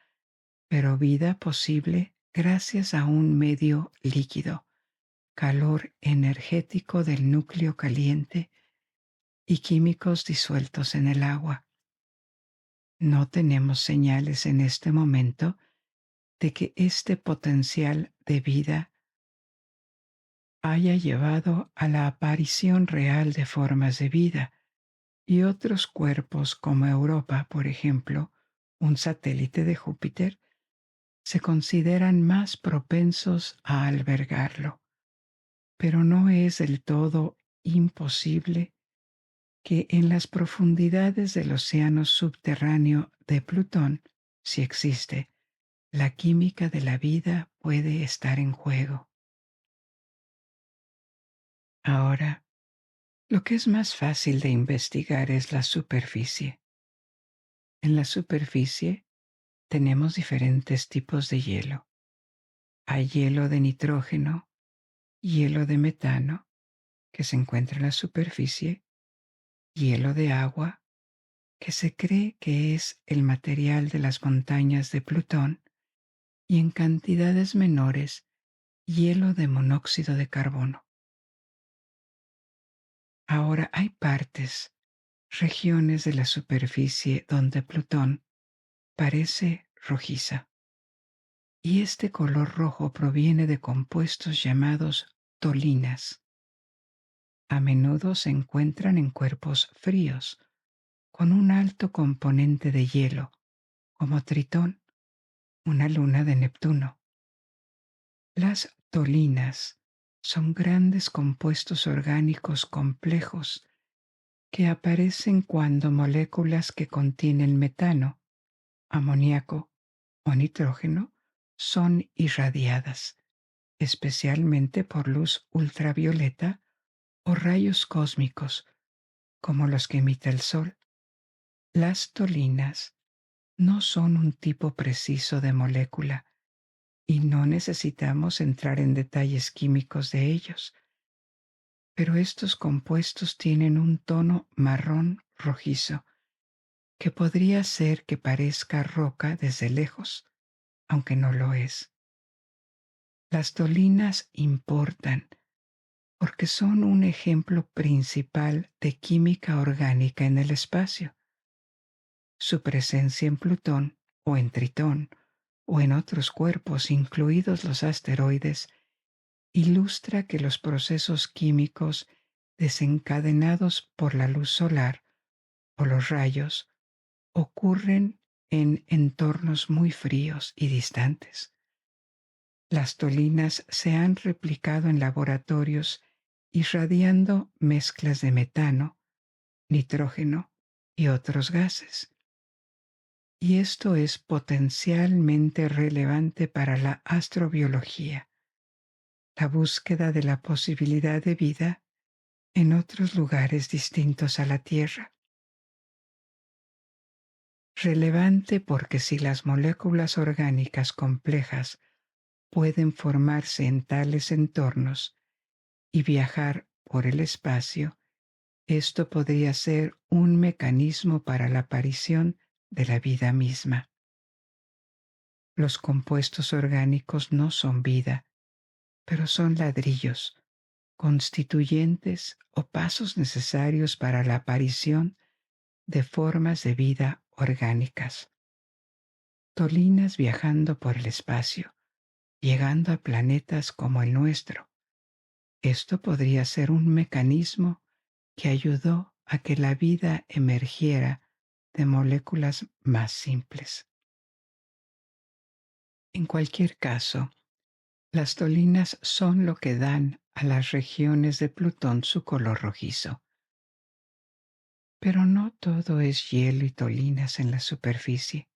pero vida posible gracias a un medio líquido, calor energético del núcleo caliente y químicos disueltos en el agua. No tenemos señales en este momento de que este potencial de vida haya llevado a la aparición real de formas de vida y otros cuerpos como Europa, por ejemplo, un satélite de Júpiter, se consideran más propensos a albergarlo, pero no es del todo imposible que en las profundidades del océano subterráneo de Plutón, si existe, la química de la vida puede estar en juego. Ahora, lo que es más fácil de investigar es la superficie. En la superficie tenemos diferentes tipos de hielo. Hay hielo de nitrógeno, hielo de metano, que se encuentra en la superficie, hielo de agua, que se cree que es el material de las montañas de Plutón, y en cantidades menores, hielo de monóxido de carbono. Ahora hay partes, regiones de la superficie donde Plutón parece rojiza. Y este color rojo proviene de compuestos llamados tolinas. A menudo se encuentran en cuerpos fríos, con un alto componente de hielo, como Tritón, una luna de Neptuno. Las tolinas son grandes compuestos orgánicos complejos que aparecen cuando moléculas que contienen metano, amoníaco o nitrógeno son irradiadas, especialmente por luz ultravioleta o rayos cósmicos, como los que emite el Sol. Las tolinas no son un tipo preciso de molécula y no necesitamos entrar en detalles químicos de ellos, pero estos compuestos tienen un tono marrón rojizo que podría ser que parezca roca desde lejos, aunque no lo es. Las tolinas importan porque son un ejemplo principal de química orgánica en el espacio. Su presencia en Plutón o en Tritón o en otros cuerpos, incluidos los asteroides, ilustra que los procesos químicos desencadenados por la luz solar o los rayos ocurren en entornos muy fríos y distantes. Las tolinas se han replicado en laboratorios irradiando mezclas de metano, nitrógeno y otros gases. Y esto es potencialmente relevante para la astrobiología, la búsqueda de la posibilidad de vida en otros lugares distintos a la Tierra. Relevante porque si las moléculas orgánicas complejas pueden formarse en tales entornos y viajar por el espacio, esto podría ser un mecanismo para la aparición de la vida misma. Los compuestos orgánicos no son vida, pero son ladrillos, constituyentes o pasos necesarios para la aparición de formas de vida orgánicas. Tolinas viajando por el espacio, llegando a planetas como el nuestro. Esto podría ser un mecanismo que ayudó a que la vida emergiera de moléculas más simples. En cualquier caso, las dolinas son lo que dan a las regiones de Plutón su color rojizo. Pero no todo es hielo y dolinas en la superficie.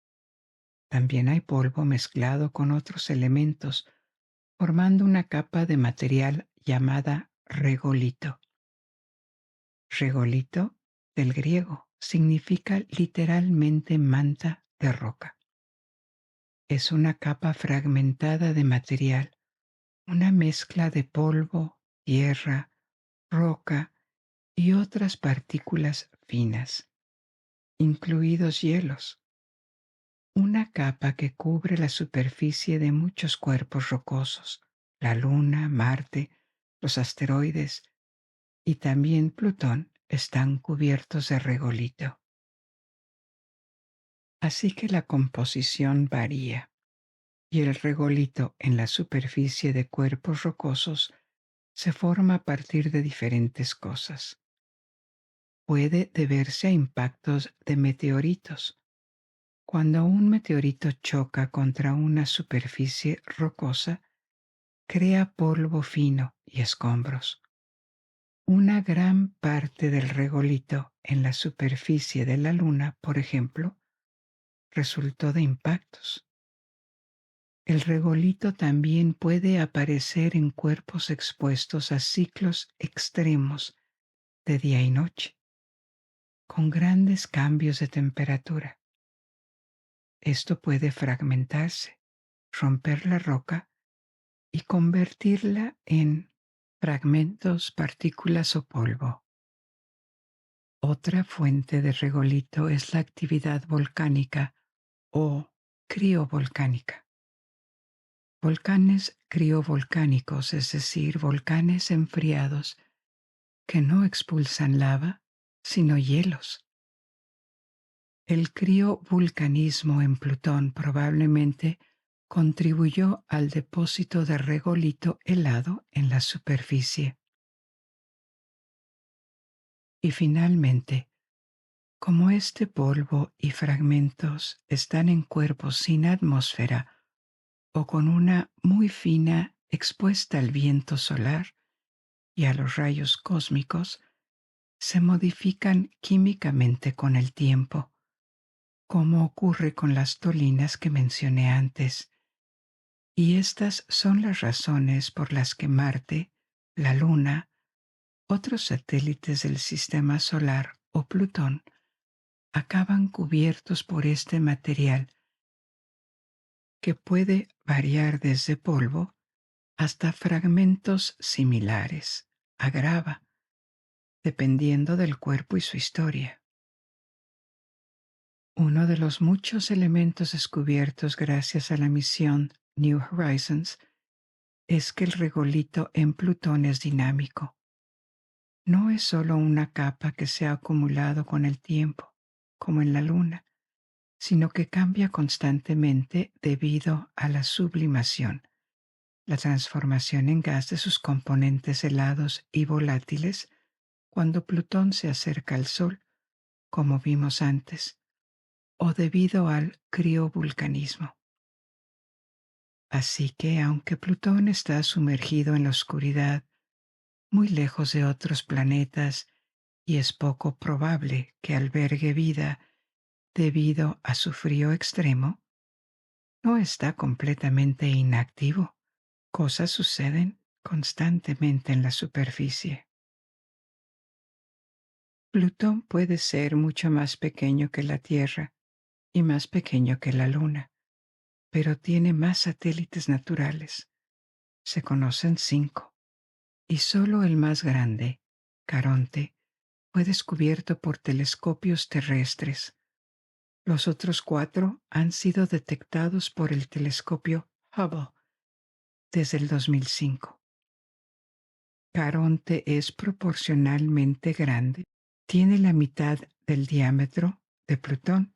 También hay polvo mezclado con otros elementos, formando una capa de material llamada regolito. Regolito, del griego, significa literalmente manta de roca. Es una capa fragmentada de material, una mezcla de polvo, tierra, roca y otras partículas finas, incluidos hielos. Una capa que cubre la superficie de muchos cuerpos rocosos, la Luna, Marte, los asteroides y también Plutón están cubiertos de regolito. Así que la composición varía y el regolito en la superficie de cuerpos rocosos se forma a partir de diferentes cosas. Puede deberse a impactos de meteoritos. Cuando un meteorito choca contra una superficie rocosa, crea polvo fino y escombros. Una gran parte del regolito en la superficie de la Luna, por ejemplo, resultó de impactos. El regolito también puede aparecer en cuerpos expuestos a ciclos extremos de día y noche, con grandes cambios de temperatura. Esto puede fragmentarse, romper la roca y convertirla en fragmentos, partículas o polvo. Otra fuente de regolito es la actividad volcánica o criovolcánica. Volcanes criovolcánicos, es decir, volcanes enfriados que no expulsan lava, sino hielos. El criovulcanismo en Plutón probablemente contribuyó al depósito de regolito helado en la superficie. Y finalmente, como este polvo y fragmentos están en cuerpos sin atmósfera o con una muy fina expuesta al viento solar y a los rayos cósmicos, se modifican químicamente con el tiempo, como ocurre con las dolinas que mencioné antes. Y estas son las razones por las que Marte, la Luna, otros satélites del Sistema Solar o Plutón acaban cubiertos por este material que puede variar desde polvo hasta fragmentos similares a grava, dependiendo del cuerpo y su historia. Uno de los muchos elementos descubiertos gracias a la misión New Horizons es que el regolito en Plutón es dinámico. No es solo una capa que se ha acumulado con el tiempo, como en la Luna, sino que cambia constantemente debido a la sublimación, la transformación en gas de sus componentes helados y volátiles cuando Plutón se acerca al Sol, como vimos antes, o debido al criovulcanismo. Así que, aunque Plutón está sumergido en la oscuridad, muy lejos de otros planetas, y es poco probable que albergue vida debido a su frío extremo, no está completamente inactivo. Cosas suceden constantemente en la superficie. Plutón puede ser mucho más pequeño que la Tierra y más pequeño que la Luna, pero tiene más satélites naturales. Se conocen 5, y solo el más grande, Caronte, fue descubierto por telescopios terrestres. Los otros 4 han sido detectados por el telescopio Hubble desde el 2005. Caronte es proporcionalmente grande, tiene la mitad del diámetro de Plutón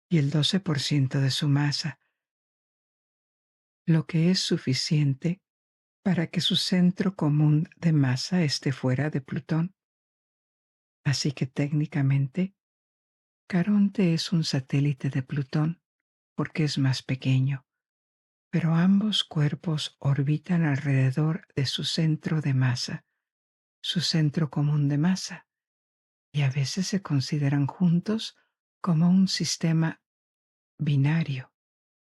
y el 12% de su masa, lo que es suficiente para que su centro común de masa esté fuera de Plutón. Así que técnicamente, Caronte es un satélite de Plutón porque es más pequeño, pero ambos cuerpos orbitan alrededor de su centro de masa, su centro común de masa, y a veces se consideran juntos como un sistema binario,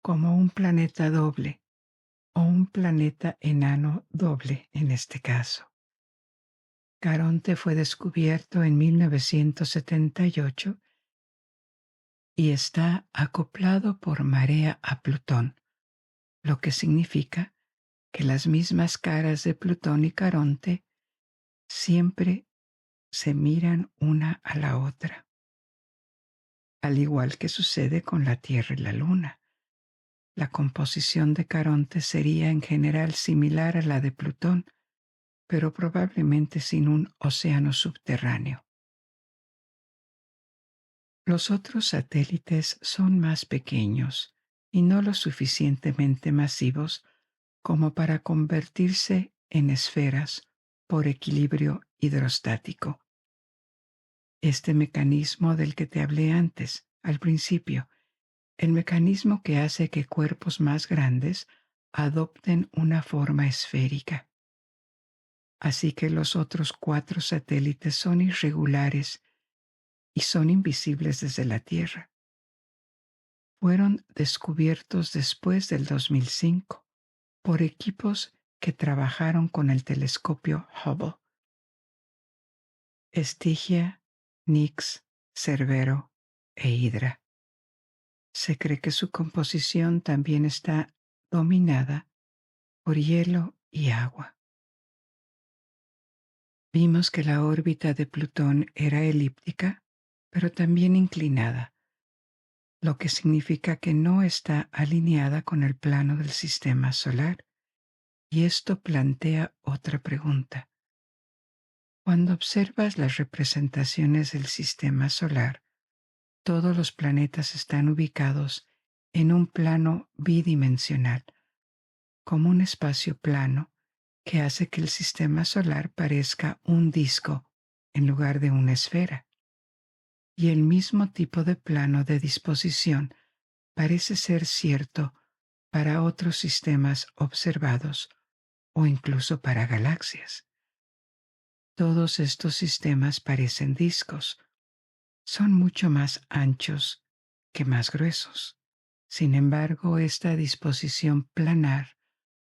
como un planeta doble o un planeta enano doble en este caso. Caronte fue descubierto en 1978 y está acoplado por marea a Plutón, lo que significa que las mismas caras de Plutón y Caronte siempre se miran una a la otra, al igual que sucede con la Tierra y la Luna. La composición de Caronte sería en general similar a la de Plutón, pero probablemente sin un océano subterráneo. Los otros satélites son más pequeños y no lo suficientemente masivos como para convertirse en esferas por equilibrio hidrostático. Este mecanismo del que te hablé antes, al principio, el mecanismo que hace que cuerpos más grandes adopten una forma esférica. Así que los otros 4 satélites son irregulares y son invisibles desde la Tierra. Fueron descubiertos después del 2005 por equipos que trabajaron con el telescopio Hubble. Estigia, Nix, Cerbero e Hydra. Se cree que su composición también está dominada por hielo y agua. Vimos que la órbita de Plutón era elíptica, pero también inclinada, lo que significa que no está alineada con el plano del sistema solar. Y esto plantea otra pregunta. Cuando observas las representaciones del sistema solar, todos los planetas están ubicados en un plano bidimensional, como un espacio plano que hace que el sistema solar parezca un disco en lugar de una esfera. Y el mismo tipo de plano de disposición parece ser cierto para otros sistemas observados o incluso para galaxias. Todos estos sistemas parecen discos. Son mucho más anchos que más gruesos. Sin embargo, esta disposición planar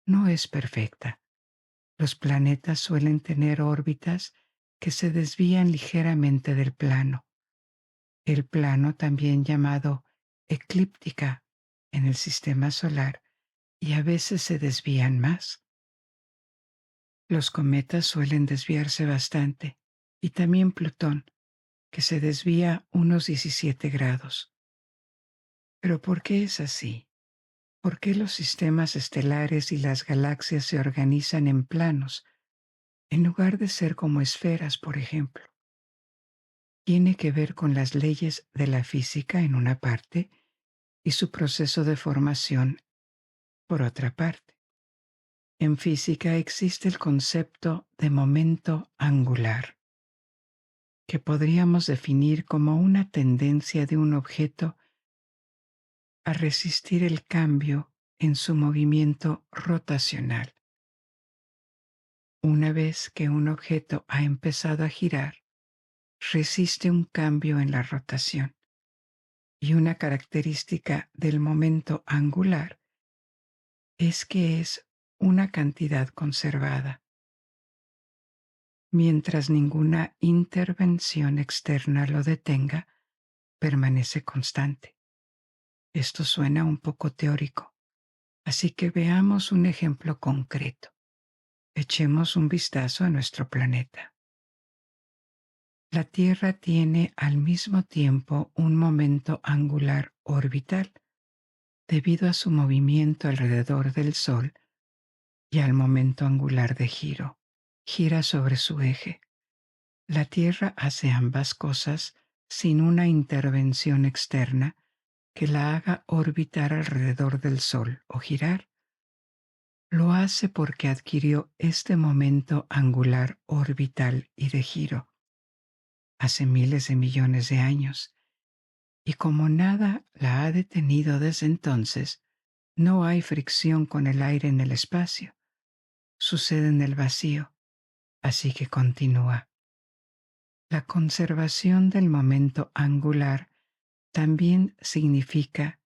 no es perfecta. Los planetas suelen tener órbitas que se desvían ligeramente del plano. El plano, también llamado eclíptica en el sistema solar, y a veces se desvían más. Los cometas suelen desviarse bastante, y también Plutón, que se desvía unos 17 grados. ¿Pero por qué es así? ¿Por qué los sistemas estelares y las galaxias se organizan en planos, en lugar de ser como esferas, por ejemplo? Tiene que ver con las leyes de la física en una parte y su proceso de formación por otra parte. En física existe el concepto de momento angular, que podríamos definir como una tendencia de un objeto a resistir el cambio en su movimiento rotacional. Una vez que un objeto ha empezado a girar, resiste un cambio en la rotación. Y una característica del momento angular es que es una cantidad conservada. Mientras ninguna intervención externa lo detenga, permanece constante. Esto suena un poco teórico, así que veamos un ejemplo concreto. Echemos un vistazo a nuestro planeta. La Tierra tiene al mismo tiempo un momento angular orbital, debido a su movimiento alrededor del Sol y al momento angular de giro. Gira sobre su eje. La Tierra hace ambas cosas sin una intervención externa que la haga orbitar alrededor del Sol o girar. Lo hace porque adquirió este momento angular orbital y de giro hace miles de millones de años, y como nada la ha detenido desde entonces, No hay fricción con el aire en el espacio. Sucede en el vacío. Así que continúa. La conservación del momento angular también significa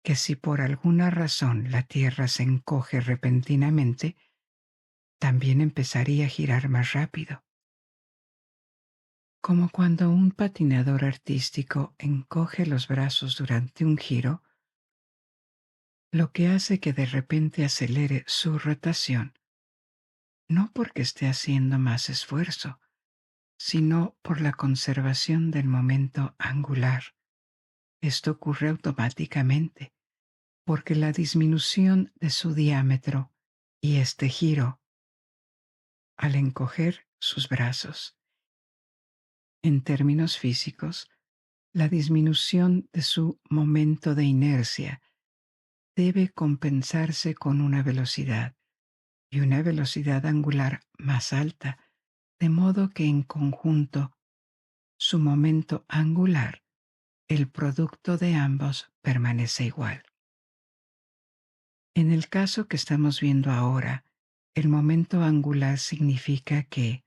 que si por alguna razón la Tierra se encoge repentinamente, también empezaría a girar más rápido. Como cuando un patinador artístico encoge los brazos durante un giro, lo que hace que de repente acelere su rotación, no porque esté haciendo más esfuerzo, sino por la conservación del momento angular. Esto ocurre automáticamente, porque la disminución de su diámetro y este giro, al encoger sus brazos. En términos físicos, la disminución de su momento de inercia debe compensarse con una velocidad y una velocidad angular más alta, de modo que en conjunto su momento angular, el producto de ambos, permanece igual. En el caso que estamos viendo ahora, el momento angular significa que,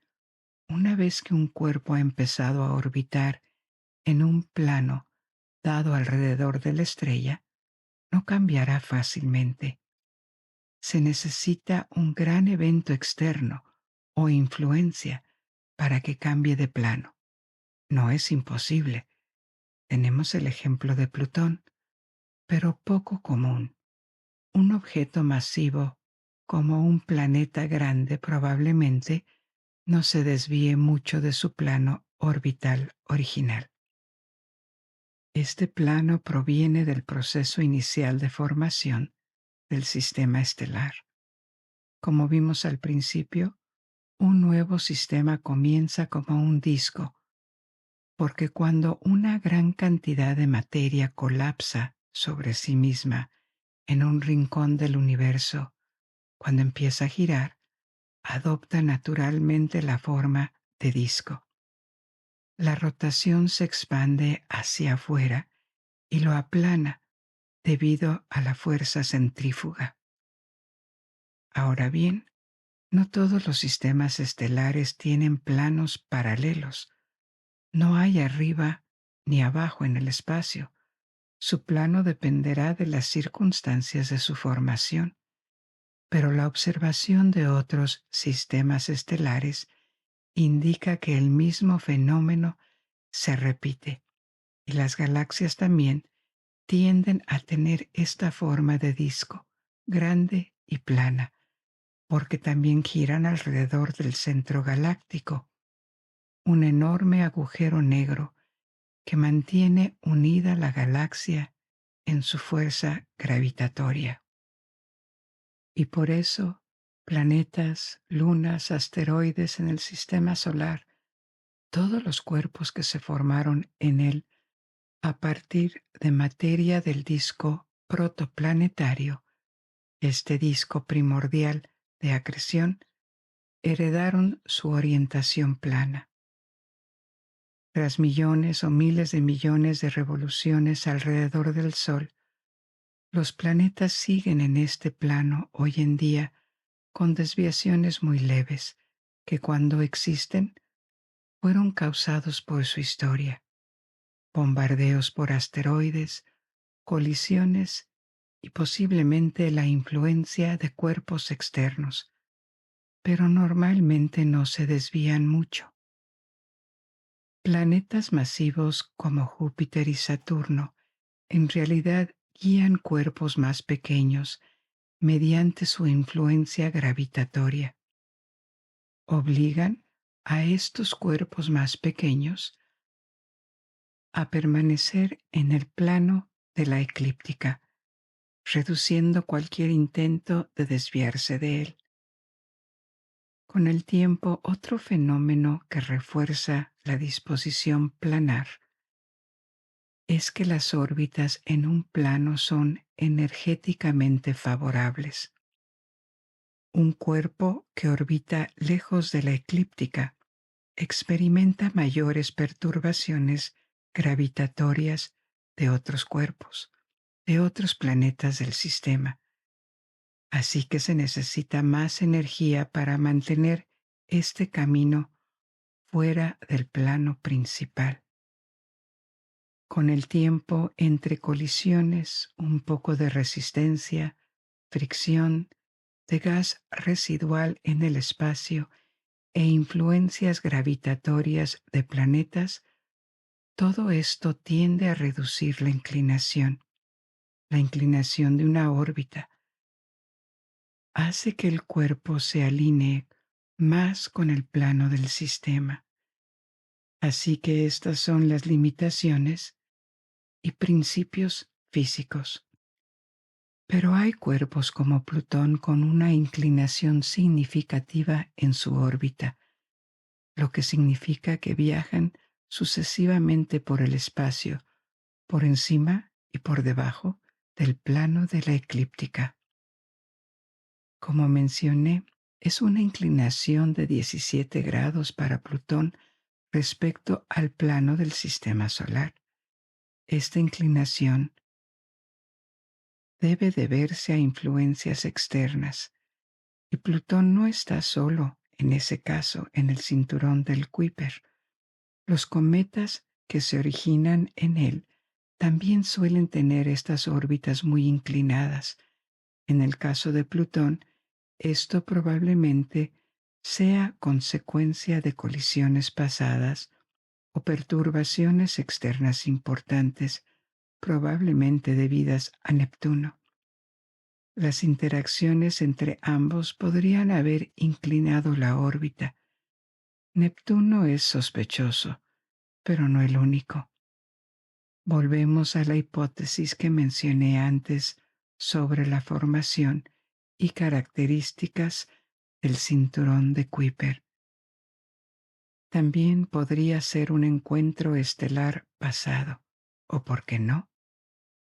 una vez que un cuerpo ha empezado a orbitar en un plano dado alrededor de la estrella, no cambiará fácilmente. Se necesita un gran evento externo o influencia para que cambie de plano. No es imposible. Tenemos el ejemplo de Plutón, pero poco común. Un objeto masivo como un planeta grande probablemente no se desvíe mucho de su plano orbital original. Este plano proviene del proceso inicial de formación del sistema estelar. Como vimos al principio, un nuevo sistema comienza como un disco, porque cuando una gran cantidad de materia colapsa sobre sí misma en un rincón del universo, cuando empieza a girar, adopta naturalmente la forma de disco. La rotación se expande hacia afuera y lo aplana debido a la fuerza centrífuga. Ahora bien, no todos los sistemas estelares tienen planos paralelos. No hay arriba ni abajo en el espacio. Su plano dependerá de las circunstancias de su formación, pero la observación de otros sistemas estelares indica que el mismo fenómeno se repite, y las galaxias también tienden a tener esta forma de disco, grande y plana, porque también giran alrededor del centro galáctico, un enorme agujero negro que mantiene unida la galaxia en su fuerza gravitatoria. Y por eso, planetas, lunas, asteroides en el sistema solar, todos los cuerpos que se formaron en él a partir de materia del disco protoplanetario, este disco primordial de acreción, heredaron su orientación plana. Tras millones o miles de millones de revoluciones alrededor del Sol, los planetas siguen en este plano hoy en día con desviaciones muy leves que cuando existen fueron causados por su historia, bombardeos por asteroides, colisiones y posiblemente la influencia de cuerpos externos, pero normalmente no se desvían mucho. Planetas masivos como Júpiter y Saturno en realidad guían cuerpos más pequeños mediante su influencia gravitatoria. Obligan a estos cuerpos más pequeños a permanecer en el plano de la eclíptica, reduciendo cualquier intento de desviarse de él. Con el tiempo, otro fenómeno que refuerza la disposición planar es que las órbitas en un plano son energéticamente favorables. Un cuerpo que orbita lejos de la eclíptica experimenta mayores perturbaciones gravitatorias de otros cuerpos, de otros planetas del sistema. Así que se necesita más energía para mantener este camino fuera del plano principal. Con el tiempo, entre colisiones, un poco de resistencia, fricción, de gas residual en el espacio e influencias gravitatorias de planetas, todo esto tiende a reducir la inclinación de una órbita. Hace que el cuerpo se alinee más con el plano del sistema. Así que estas son las limitaciones y principios físicos. Pero hay cuerpos como Plutón con una inclinación significativa en su órbita, lo que significa que viajan sucesivamente por el espacio, por encima y por debajo del plano de la eclíptica. Como mencioné, es una inclinación de 17 grados para Plutón respecto al plano del sistema solar. Esta inclinación debe deberse a influencias externas, y Plutón no está solo, en ese caso, en el cinturón del Kuiper. Los cometas que se originan en él también suelen tener estas órbitas muy inclinadas. En el caso de Plutón, esto probablemente sea consecuencia de colisiones pasadas o perturbaciones externas importantes, probablemente debidas a Neptuno. Las interacciones entre ambos podrían haber inclinado la órbita. Neptuno es sospechoso, pero no el único. Volvemos a la hipótesis que mencioné antes sobre la formación y características del cinturón de Kuiper. También podría ser un encuentro estelar pasado, o por qué no,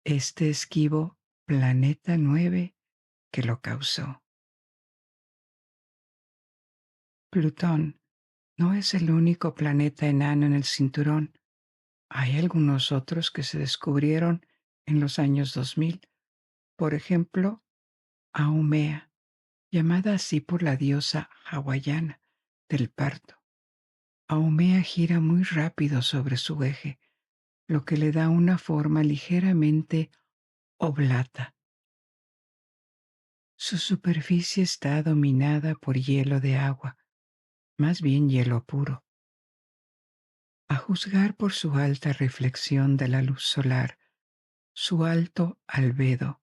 este esquivo planeta 9 que lo causó. Plutón no es el único planeta enano en el cinturón. Hay algunos otros que se descubrieron en los años 2000. Por ejemplo, Haumea, llamada así por la diosa hawaiana del parto. Haumea gira muy rápido sobre su eje, lo que le da una forma ligeramente oblata. Su superficie está dominada por hielo de agua, más bien hielo puro. A juzgar por su alta reflexión de la luz solar, su alto albedo,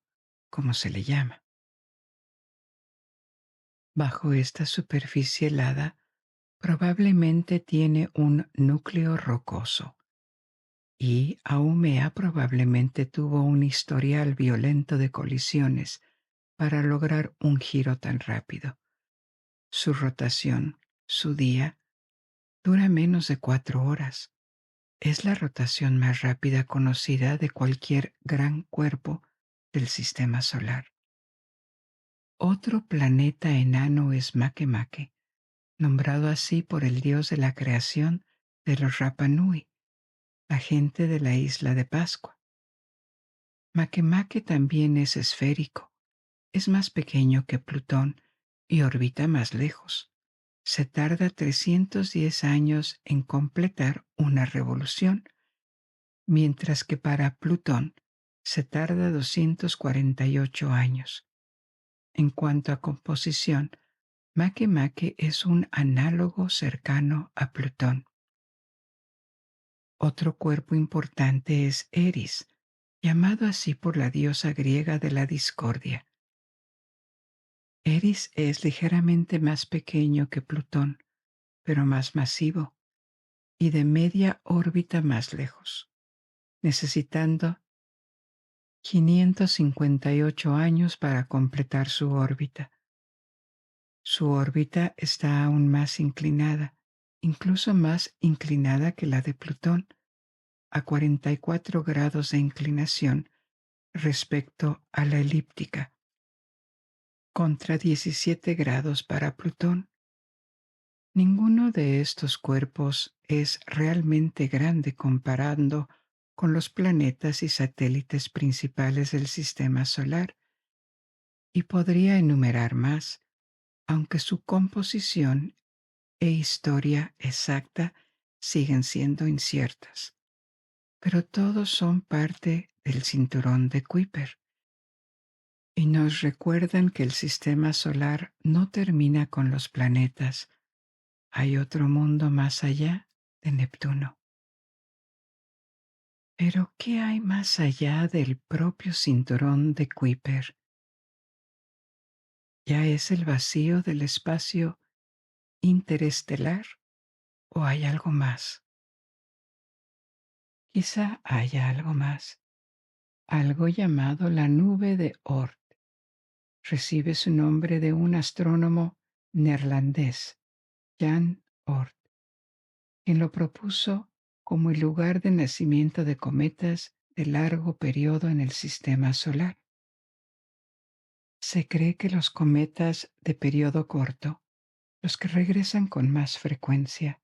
como se le llama. Bajo esta superficie helada, probablemente tiene un núcleo rocoso, y Haumea probablemente tuvo un historial violento de colisiones para lograr un giro tan rápido. Su rotación, su día, dura menos de 4 horas. Es la rotación más rápida conocida de cualquier gran cuerpo del sistema solar. Otro planeta enano es Makemake, nombrado así por el dios de la creación de los Rapa Nui, la gente de la isla de Pascua. Makemake también es esférico, es más pequeño que Plutón y orbita más lejos. Se tarda 310 años en completar una revolución, mientras que para Plutón se tarda 248 años. En cuanto a composición, Makemake es un análogo cercano a Plutón. Otro cuerpo importante es Eris, llamado así por la diosa griega de la discordia. Eris es ligeramente más pequeño que Plutón, pero más masivo, y de media órbita más lejos, necesitando 558 años para completar su órbita. Su órbita está aún más inclinada, incluso más inclinada que la de Plutón, a 44 grados de inclinación respecto a la elíptica, contra 17 grados para Plutón. Ninguno de estos cuerpos es realmente grande comparando con los planetas y satélites principales del sistema solar, y podría enumerar más, aunque su composición e historia exacta siguen siendo inciertas. Pero todos son parte del cinturón de Kuiper y nos recuerdan que el sistema solar no termina con los planetas. Hay otro mundo más allá de Neptuno. Pero ¿qué hay más allá del propio cinturón de Kuiper? ¿Ya es el vacío del espacio interestelar o hay algo más? Quizá haya algo más, algo llamado la nube de Oort. Recibe su nombre de un astrónomo neerlandés, Jan Oort, quien lo propuso como el lugar de nacimiento de cometas de largo periodo en el sistema solar. Se cree que los cometas de periodo corto, los que regresan con más frecuencia,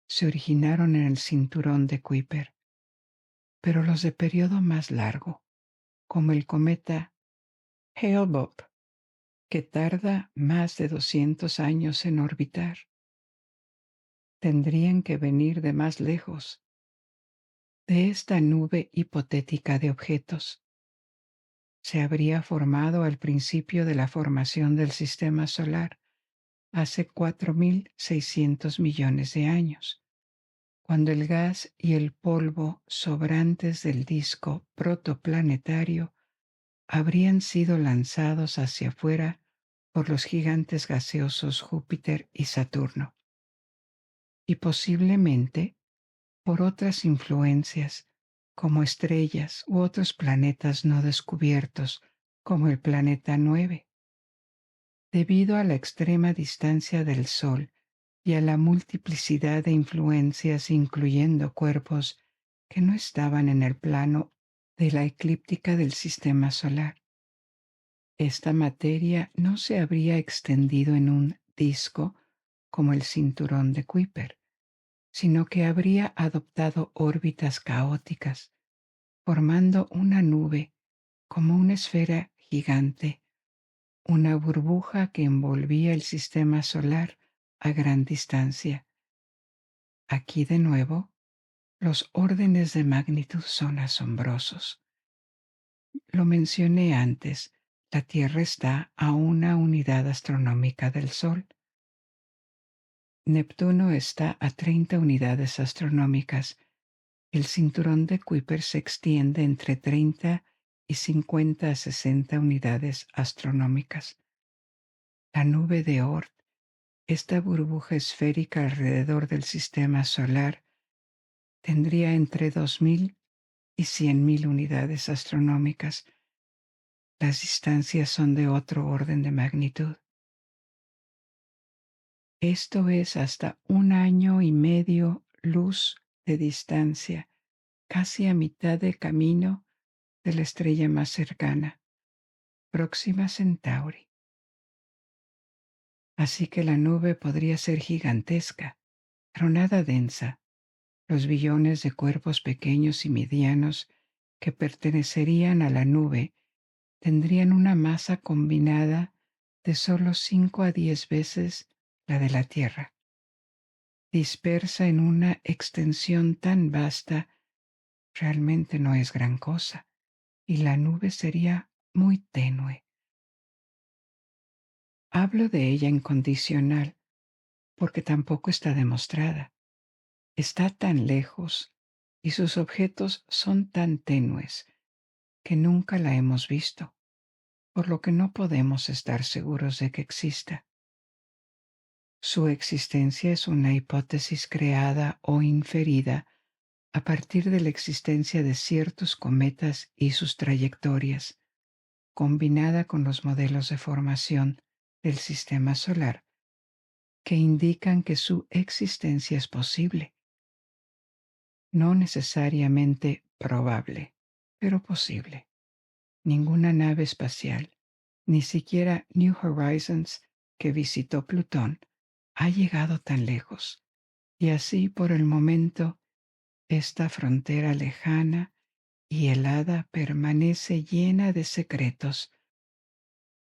se originaron en el cinturón de Kuiper, pero los de periodo más largo, como el cometa Hale-Bopp, que tarda más de 200 años en orbitar, tendrían que venir de más lejos, de esta nube hipotética de objetos. Se habría formado al principio de la formación del sistema solar, hace 4.600 millones de años, cuando el gas y el polvo sobrantes del disco protoplanetario habrían sido lanzados hacia afuera por los gigantes gaseosos Júpiter y Saturno, y posiblemente por otras influencias como estrellas u otros planetas no descubiertos, como el planeta 9. Debido a la extrema distancia del Sol y a la multiplicidad de influencias, incluyendo cuerpos que no estaban en el plano de la eclíptica del sistema solar, esta materia no se habría extendido en un disco como el cinturón de Kuiper, sino que habría adoptado órbitas caóticas, formando una nube como una esfera gigante, una burbuja que envolvía el sistema solar a gran distancia. Aquí de nuevo, los órdenes de magnitud son asombrosos. Lo mencioné antes, la Tierra está a una unidad astronómica del Sol. Neptuno está a 30 unidades astronómicas. El cinturón de Kuiper se extiende entre 30 y 50 a 60 unidades astronómicas. La nube de Oort, esta burbuja esférica alrededor del sistema solar, tendría entre 2.000 y 100.000 unidades astronómicas. Las distancias son de otro orden de magnitud. Esto es hasta 1 año y medio luz de distancia, casi a mitad de camino de la estrella más cercana, Próxima Centauri. Así que la nube podría ser gigantesca, pero nada densa. Los billones de cuerpos pequeños y medianos que pertenecerían a la nube tendrían una masa combinada de solo 5 a 10 veces la de la Tierra, dispersa en una extensión tan vasta, realmente no es gran cosa, y la nube sería muy tenue. Hablo de ella en condicional, porque tampoco está demostrada. Está tan lejos y sus objetos son tan tenues que nunca la hemos visto, por lo que no podemos estar seguros de que exista. Su existencia es una hipótesis creada o inferida a partir de la existencia de ciertos cometas y sus trayectorias, combinada con los modelos de formación del sistema solar, que indican que su existencia es posible. No necesariamente probable, pero posible. Ninguna nave espacial, ni siquiera New Horizons, que visitó Plutón, ha llegado tan lejos, y así por el momento Esta frontera lejana y helada permanece llena de secretos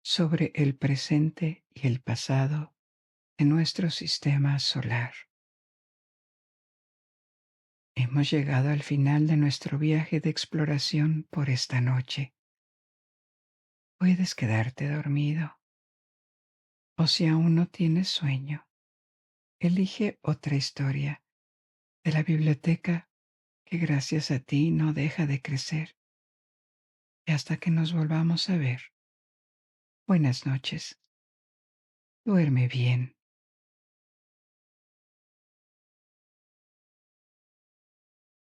sobre el presente y el pasado de nuestro sistema solar. Hemos llegado al final de nuestro viaje de exploración por esta noche. Puedes quedarte dormido o si aún no tienes sueño, elige otra historia de la biblioteca que gracias a ti no deja de crecer. Y hasta que nos volvamos a ver, buenas noches. Duerme bien.